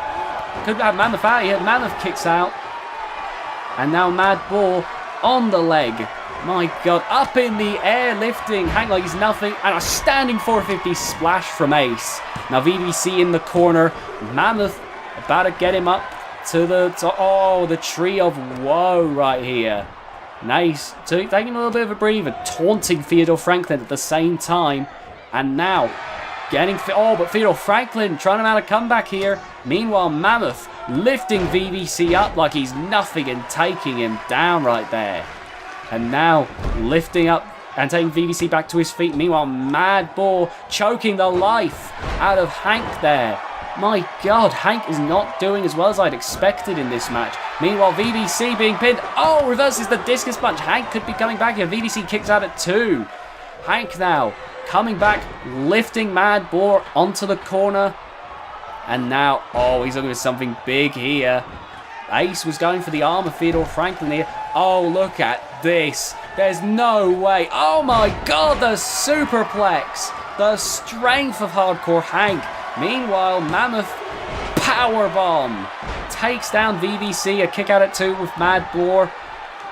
Could have Mammoth out here. Mammoth kicks out. And now Mad Bull on the leg. My God, up in the air, lifting Hank like he's nothing. And a standing 450 splash from Ace. Now VVC in the corner. Mammoth about to get him up to the tree of woe right here. Nice. Taking a little bit of a breather. Taunting Theodore Franklin at the same time. And now, but Theodore Franklin trying to mount a comeback here. Meanwhile, Mammoth lifting VVC up like he's nothing and taking him down right there. And now, lifting up and taking VVC back to his feet. Meanwhile, Mad Bull choking the life out of Hank there. My God, Hank is not doing as well as I'd expected in this match. Meanwhile, VVC being pinned. Oh, reverses the discus punch. Hank could be coming back here. VVC kicks out at 2. Hank now coming back, lifting Mad Bull onto the corner. And now, oh, he's looking for something big here. Ace was going for the arm of Theodore Franklin here. Oh, look at this. There's no way. Oh my god, the superplex. The strength of Hardcore Hank. Meanwhile, Mammoth powerbomb takes down VVC. A kick out at 2 with Mad Boar.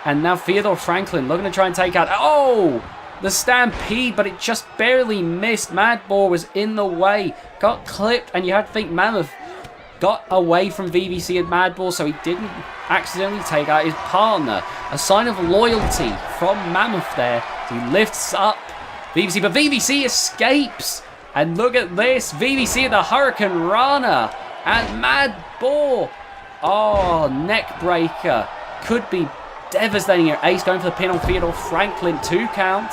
And now Theodore Franklin looking to try and take out... Oh! The Stampede, but it just barely missed. Mad Boar was in the way. Got clipped, and you had to think Mammoth got away from VVC and Mad Boar, so he didn't accidentally take out his partner. A sign of loyalty from Mammoth there. He lifts up VVC, but VVC escapes. And look at this. VVC the Hurricane Rana. And Mad Boar. Oh, neck breaker. Could be devastating here. Ace going for the pin on Theodore Franklin. 2 count.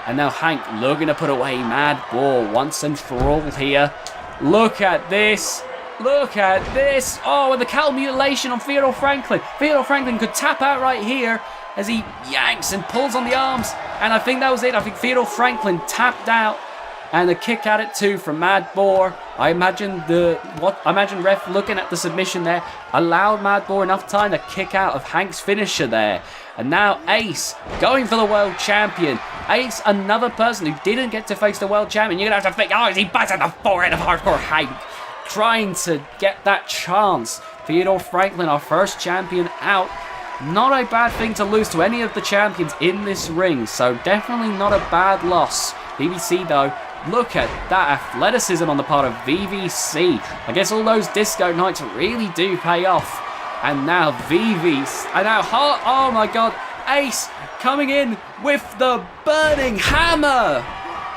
And now Hank looking to put away Mad Boar once and for all here. Look at this. Look at this. Oh, and the cow mutilation on Theodore Franklin. Theodore Franklin could tap out right here as he yanks and pulls on the arms. And I think that was it. I think Theodore Franklin tapped out. And a kick out at 2 from Mad Boar. I imagine ref looking at the submission there allowed Mad Boar enough time to kick out of Hank's finisher there. And now Ace going for the world champion. Ace, another person who didn't get to face the world champion. You're going to have to think, oh, is he biting the forehead of Hardcore Hank? Trying to get that chance. Theodore Franklin, our first champion out. Not a bad thing to lose to any of the champions in this ring. So definitely not a bad loss. VVC though, look at that athleticism on the part of VVC. I guess all those disco nights really do pay off. And now VVC, and now Hart, oh my god, Ace coming in with the burning hammer.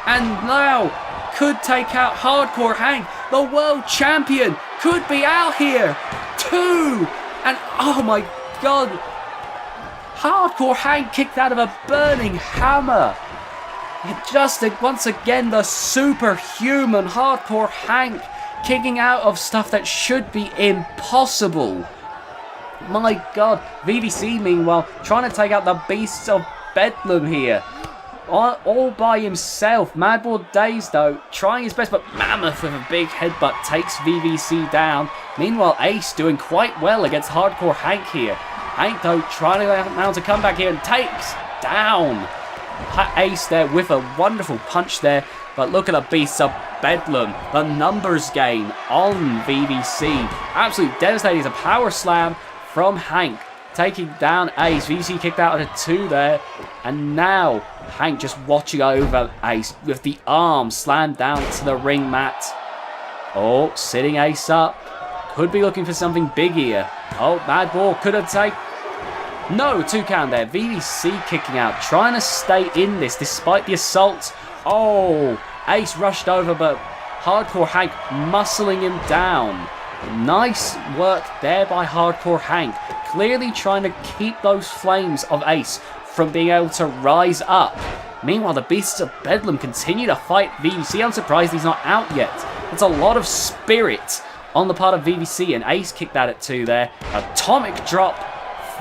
And now could take out Hardcore Hank. The world champion could be out here. 2. And oh my god. Hardcore Hank kicked out of a burning hammer. Just once again the superhuman Hardcore Hank kicking out of stuff that should be impossible. My god. VVC meanwhile trying to take out the Beasts of Bedlam here. All by himself. Mad Boar dazed though, trying his best, but Mammoth with a big headbutt takes VVC down. Meanwhile, Ace doing quite well against Hardcore Hank here. Hank though trying to mount a comeback here and takes down Ace there with a wonderful punch there. But look at the Beasts of Bedlam. The numbers game on VVC. Absolutely devastating. It's a power slam from Hank. Taking down Ace. VVC kicked out at a 2 there. And now Hank just watching over Ace with the arm slammed down to the ring mat. Oh, sitting Ace up. Could be looking for something big here. Oh, Mad Boar could have taken... No, 2 count there. VVC kicking out. Trying to stay in this despite the assault. Oh, Ace rushed over, but Hardcore Hank muscling him down. Nice work there by Hardcore Hank. Clearly trying to keep those flames of Ace from being able to rise up. Meanwhile, the Beasts of Bedlam continue to fight VVC. I'm surprised he's not out yet. There's a lot of spirit on the part of VVC, and Ace kicked that at 2 there. Atomic drop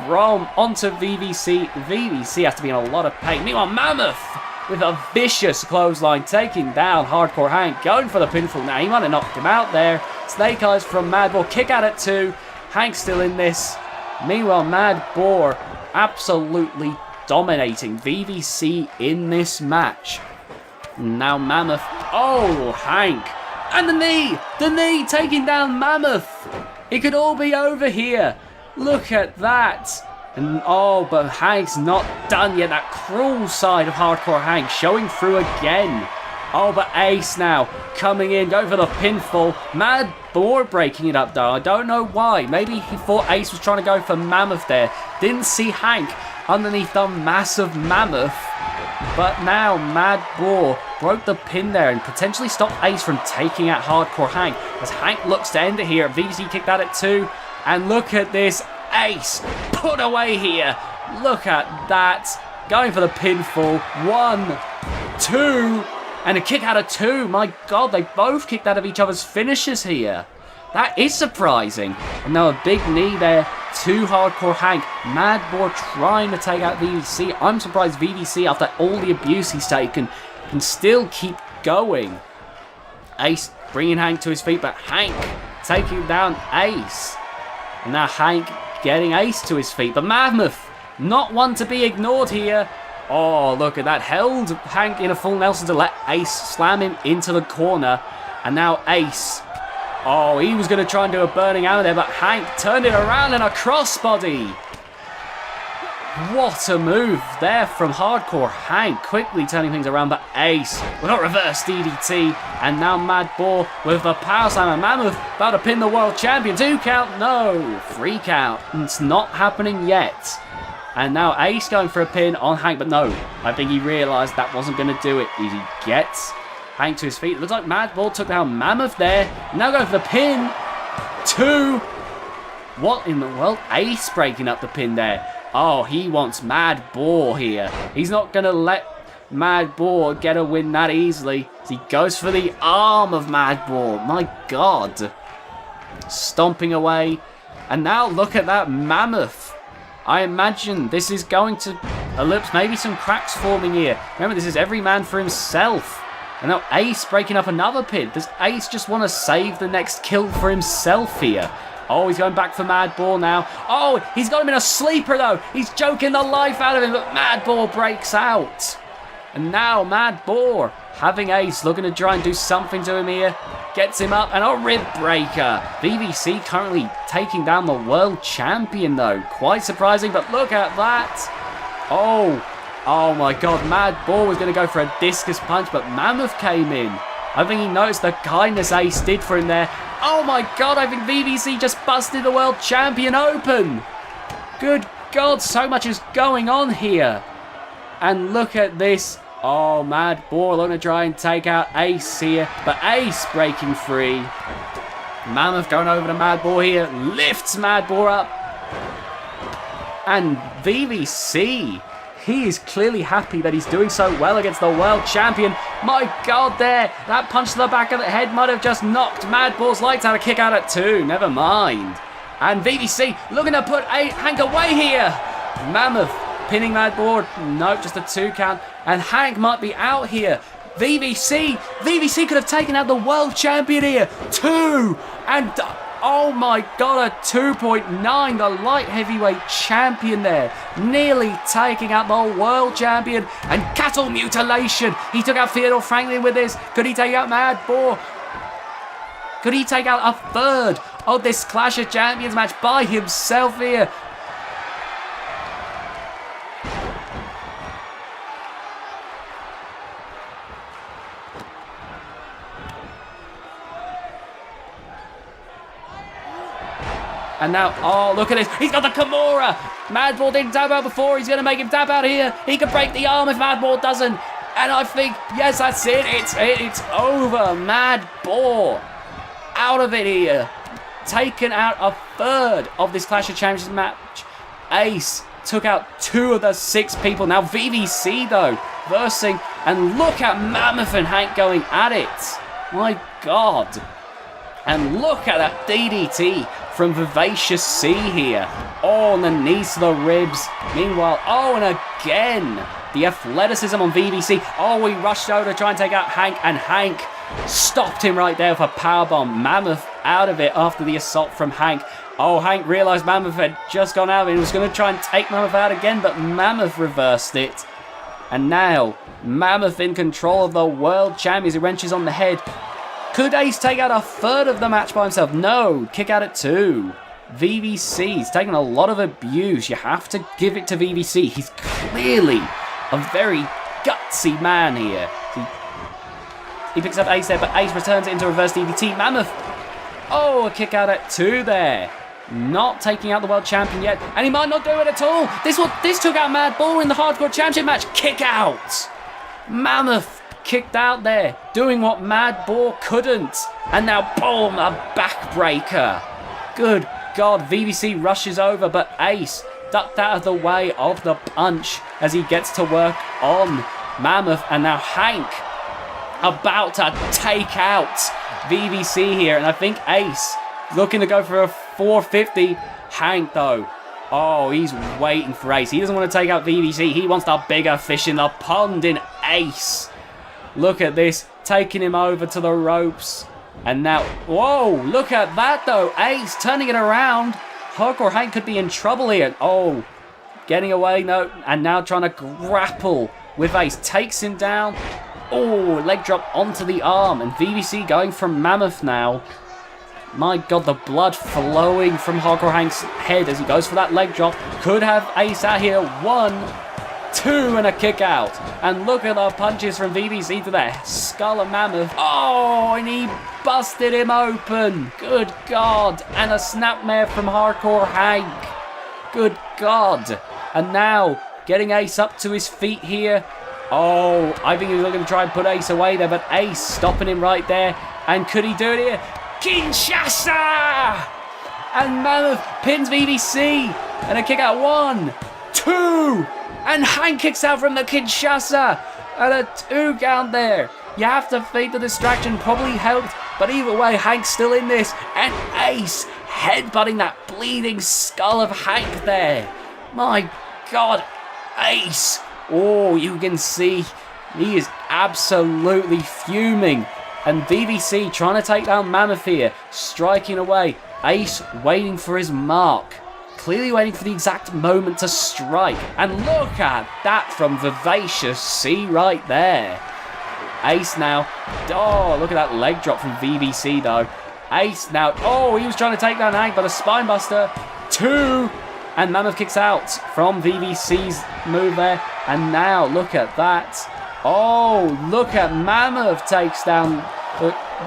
from onto VVC. VVC has to be in a lot of pain. Meanwhile, Mammoth with a vicious clothesline taking down Hardcore Hank. Going for the pinfall now. He might have knocked him out there. Snake Eyes from Mad Boar. Kick out at 2. Hank still in this. Meanwhile, Mad Boar absolutely dominating VVC in this match. Now Mammoth. Oh, Hank. And the knee. The knee taking down Mammoth. It could all be over here. Look at that. And oh, but Hank's not done yet. That cruel side of Hardcore Hank showing through again. Oh, but Ace now coming in, going for the pinfall. Mad Boar breaking it up though. I don't know why. Maybe he thought Ace was trying to go for Mammoth there. Didn't see Hank underneath the massive Mammoth. But now Mad Boar broke the pin there and potentially stopped Ace from taking out Hardcore Hank. As Hank looks to end it here. VVC kicked that at 2. And look at this. Ace put away here. Look at that. Going for the pinfall. 1, 2. And a kick out of 2. My god, they both kicked out of each other's finishes here. That is surprising. And now a big knee there to Hardcore Hank. Mad Boar trying to take out VVC. I'm surprised VVC, after all the abuse he's taken, can still keep going. Ace bringing Hank to his feet, but Hank taking down Ace. And now Hank getting Ace to his feet. But Mammoth, not one to be ignored here. Oh, look at that. Held Hank in a full Nelson to let Ace slam him into the corner. And now Ace. Oh, he was going to try and do a burning arrow there, but Hank turned it around in a crossbody. What a move there from Hardcore Hank, quickly turning things around, but Ace with a reverse DDT, and now Mad Boar with the power slam, and Mammoth about to pin the world champion. 2 count, no, 3 count, it's not happening yet. And now Ace going for a pin on Hank, but no, I think he realised that wasn't going to do it. He gets Hank to his feet. It looks like Mad Boar took down Mammoth there, now going for the pin. 2. What in the world? Ace breaking up the pin there. Oh, he wants Mad Boar here. He's not going to let Mad Boar get a win that easily. He goes for the arm of Mad Boar. My God. Stomping away. And now look at that Mammoth. I imagine this is going to ellipse. Maybe some cracks forming here. Remember, this is every man for himself. And now Ace breaking up another pin. Does Ace just want to save the next kill for himself here? Oh, he's going back for Mad Boar now. Oh, he's got him in a sleeper, though. He's joking the life out of him, but Mad Boar breaks out. And now Mad Boar, having Ace, looking to try and do something to him here. Gets him up, and a rib breaker. VVC currently taking down the world champion, though. Quite surprising, but look at that. Oh my God. Mad Boar was going to go for a discus punch, but Mammoth came in. I think he noticed the kindness Ace did for him there. Oh my God, I think VVC just busted the world champion open. Good God, so much is going on here. And look at this. Oh, Mad Boar looking to try and take out Ace here, but Ace breaking free. Mammoth going over to Mad Boar here, lifts Mad Boar up. And VVC, he is clearly happy that he's doing so well against the world champion. My God, there, that punch to the back of the head might have just knocked Mad Boar's lights out. A kick out at 2, never mind. And VVC looking to put Hank away here. Mammoth pinning Mad Boar, nope, just a 2 count. And Hank might be out here. VVC could have taken out the world champion here. 2, and oh my God, a 2.9, the light heavyweight champion there, nearly taking out the world champion. And cattle mutilation, he took out Theodore Franklin with this. Could he take out Mad Boar? Could he take out a third of this Clash of Champions match by himself here? And now, oh, look at this. He's got the Kimura. Mad Boar didn't tap out before. He's going to make him tap out here. He could break the arm if Mad Boar doesn't. And I think, yes, that's it. It's over. Mad Boar out of it here. Taken out a third of this Clash of Champions match. Ace took out 2 of the 6 people. Now VVC, though, versing. And look at Mammoth and Hank going at it. My God. And look at that DDT from Vivacious C here. Oh, and the knees to the ribs. Meanwhile, oh, and again, the athleticism on VVC. Oh, he rushed over to try and take out Hank, and Hank stopped him right there with a powerbomb. Mammoth out of it after the assault from Hank. Oh, Hank realised Mammoth had just gone out and was going to try and take Mammoth out again, but Mammoth reversed it. And now, Mammoth in control of the world champions. He wrenches on the head. Could Ace take out a third of the match by himself? No, kick out at 2. VVC's taking a lot of abuse. You have to give it to VVC. He's clearly a very gutsy man here. He picks up Ace there, but Ace returns it into reverse DDT. Mammoth, oh, a kick out at 2 there. Not taking out the world champion yet, and he might not do it at all. This took out Mad Boar in the Hardcore Championship match. Kick out. Mammoth kicked out there, doing what Mad Boar couldn't. And now, boom, a backbreaker. Good God, VVC rushes over, but Ace ducked out of the way of the punch as he gets to work on Mammoth. And now Hank about to take out VVC here. And I think Ace looking to go for a 450. Hank, though, oh, he's waiting for Ace. He doesn't want to take out VVC. He wants the bigger fish in the pond in Ace. Look at this, taking him over to the ropes. And now, whoa, look at that though. Ace turning it around. Hardcore Hank could be in trouble here. Oh, getting away, no, and now trying to grapple with Ace. Takes him down. Oh, leg drop onto the arm, and VVC going from Mammoth now. My God, the blood flowing from Hardcore Hank's head as he goes for that leg drop. Could have Ace out here. 1, 2, and a kick out. And look at the punches from VVC to the skull of Mammoth. Oh, and he busted him open. Good God. And a snapmare from Hardcore Hank. Good God. And now getting Ace up to his feet here. Oh, I think he's looking to try and put Ace away there, but Ace stopping him right there. And could he do it here? Kinshasa! And Mammoth pins VVC. And a kick out. 1, 2. And Hank kicks out from the Kinshasa. And a 2 count there. You have to think the distraction probably helped. But either way, Hank's still in this. And Ace headbutting that bleeding skull of Hank there. My God, Ace. Oh, you can see he is absolutely fuming. And VVC trying to take down Mammoth here. Striking away. Ace waiting for his mark. Clearly waiting for the exact moment to strike. And look at that from Vivacious C right there. Ace now. Oh, look at that leg drop from VVC though. Ace now. Oh, he was trying to take down Hank, but a spinebuster. 2. And Mammoth kicks out from VVC's move there. And now look at that. Oh, look at Mammoth takes down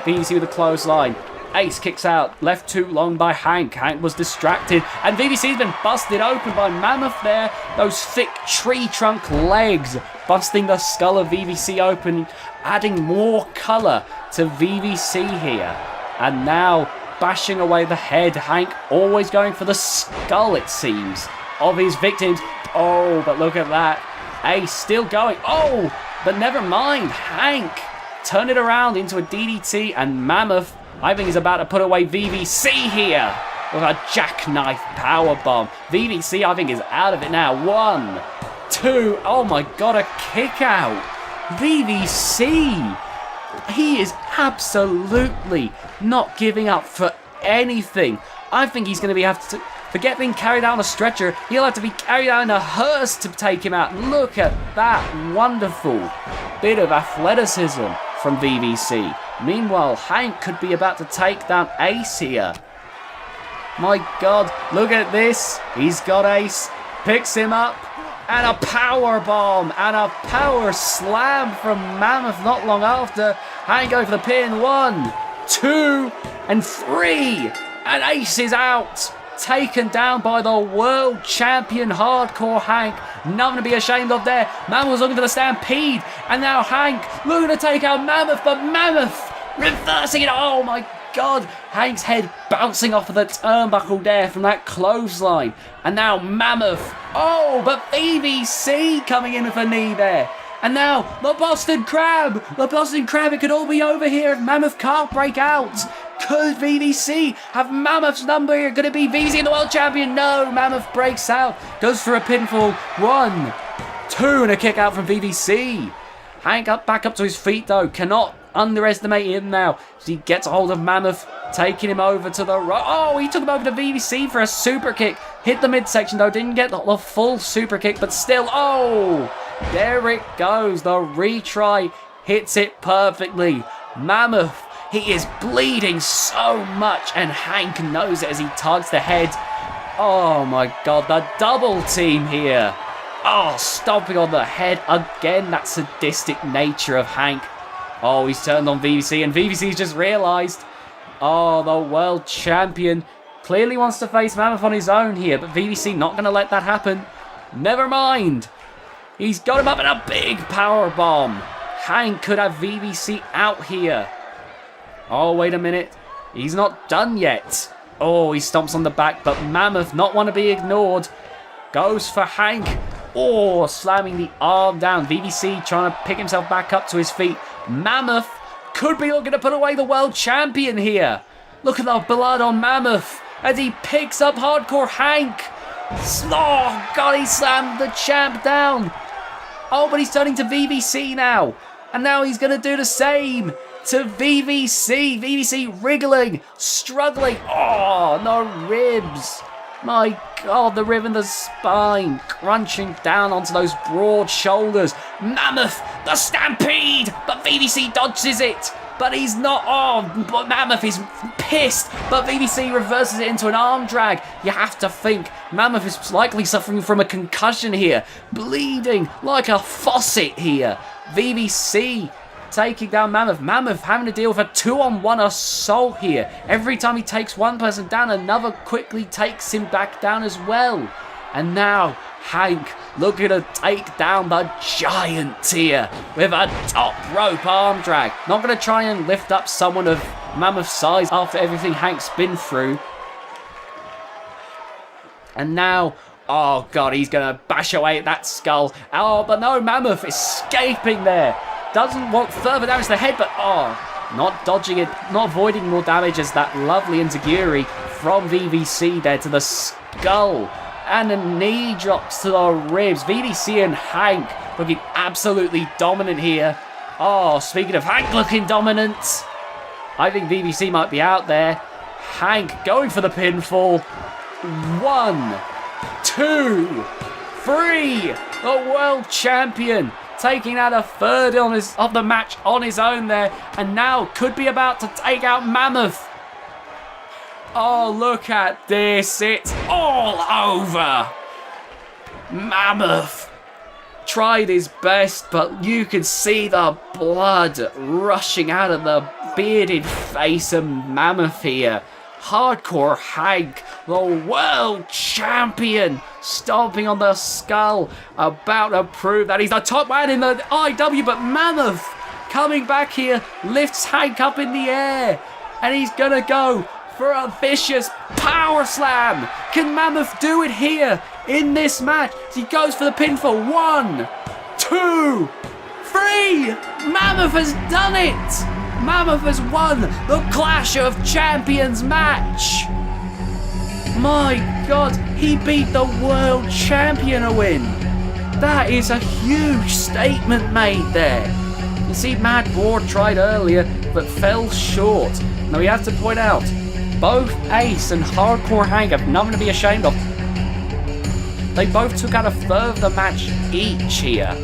VVC with a clothesline. Ace kicks out, left too long by Hank. Hank was distracted, and VVC's been busted open by Mammoth there. Those thick tree trunk legs busting the skull of VVC open, adding more colour to VVC here. And now bashing away the head. Hank always going for the skull, it seems, of his victims. Oh, but look at that. Ace still going. Oh, but never mind. Hank turn it around into a DDT, and Mammoth, I think, is about to put away VVC here with a jackknife powerbomb. VVC, I think, is out of it now. 1, 2. Oh my God, a kick out. VVC. He is absolutely not giving up for anything. I think he's going to have to forget being carried out on a stretcher. He'll have to be carried out in a hearse to take him out. Look at that wonderful bit of athleticism from VVC. Meanwhile, Hank could be about to take down Ace here. My God, look at this. He's got Ace, picks him up, and a power bomb and a power slam from Mammoth not long after. Hank going for the pin. 1, 2, and 3. And Ace is out. Taken down by the world champion Hardcore Hank. Nothing to be ashamed of there. Mammoth was looking for the stampede. And now Hank looking to take out Mammoth. But Mammoth reversing it. Oh my God. Hank's head bouncing off of the turnbuckle there from that clothesline. And now Mammoth. Oh, but VVC coming in with a knee there. And now the Boston Crab. The Boston Crab. It could all be over here if Mammoth can't break out. Could VVC have Mammoth's number here? Could it be VVC the world champion? No, Mammoth breaks out. Goes for a pinfall. 1, 2, and a kick out from VVC. Hank back up to his feet though. Cannot underestimate him now. As he gets a hold of Mammoth, taking him over to the right. Oh, he took him over to VVC for a super kick. Hit the midsection though. Didn't get the full super kick, but still. Oh, there it goes. The retry hits it perfectly. Mammoth. He is bleeding so much, and Hank knows it as he tugs the head. Oh my God, the double team here. Oh, stomping on the head again. That sadistic nature of Hank. Oh, he's turned on VVC, and VVC's just realised. Oh, the world champion clearly wants to face Mammoth on his own here, but VVC not going to let that happen. Never mind. He's got him up in a big power bomb. Hank could have VVC out here. Oh, wait a minute. He's not done yet. Oh, he stomps on the back, but Mammoth not want to be ignored. Goes for Hank. Oh, slamming the arm down. VVC trying to pick himself back up to his feet. Mammoth could be looking to put away the world champion here. Look at the blood on Mammoth as he picks up Hardcore Hank. Oh, God, he slammed the champ down. Oh, but he's turning to VVC now. And now he's going to do the same to VVC. VVC wriggling, struggling. Oh, no ribs. My God, the rib in the spine, crunching down onto those broad shoulders. Mammoth, the stampede, but VVC dodges it. But he's not on. But Mammoth is pissed. But VVC reverses it into an arm drag. You have to think Mammoth is likely suffering from a concussion here. Bleeding like a faucet here. VVC taking down Mammoth. Mammoth having to deal with a 2-on-1 assault here. Every time he takes one person down, another quickly takes him back down as well. And now Hank looking to take down the giant here with a top rope arm drag. Not going to try and lift up someone of Mammoth's size after everything Hank's been through. And now, oh God, he's going to bash away at that skull. Oh, but no, Mammoth escaping there. Doesn't want further damage to the head, but not dodging it, not avoiding more damage as that lovely Enziguri from VVC there to the skull. And a knee drops to the ribs. VVC and Hank looking absolutely dominant here. Oh, speaking of Hank looking dominant, I think VVC might be out there. Hank going for the pinfall. 1, 2, 3. The world champion taking out a third of the match on his own there. And now could be about to take out Mammoth. Oh, look at this. It's all over. Mammoth tried his best, but you can see the blood rushing out of the bearded face of Mammoth here. Hardcore Hank, the world champion, stomping on the skull, about to prove that he's the top man in the IW, but Mammoth coming back here, lifts Hank up in the air, and he's gonna go for a vicious power slam. Can Mammoth do it here in this match? He goes for the pinfall. 1, 2, 3. Mammoth has done it. Mammoth has won the Clash of Champions match. My God, he beat the world champion a win. That is a huge statement made there. You see, Mad Ward tried earlier, but fell short. Now we have to point out, both Ace and Hardcore Hank have nothing to be ashamed of. They both took out a third of the match each here.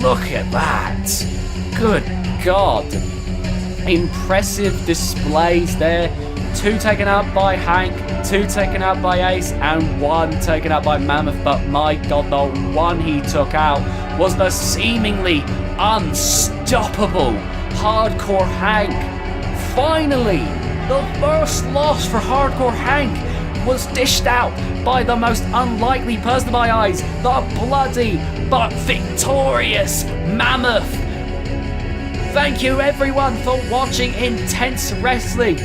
Look at that. Good God. Impressive displays there. 2 taken out by Hank, 2 taken out by Ace, and 1 taken out by Mammoth. But my God, the one he took out was the seemingly unstoppable Hardcore Hank. Finally, the first loss for Hardcore Hank was dished out by the most unlikely person to my eyes, the bloody but victorious Mammoth. Thank you everyone for watching Intense Wrestling.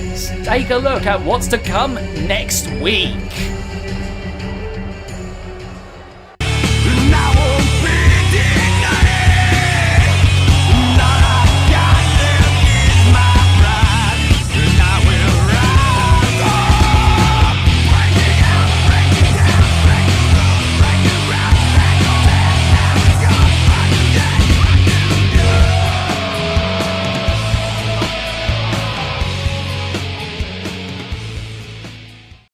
Take a look at what's to come next week.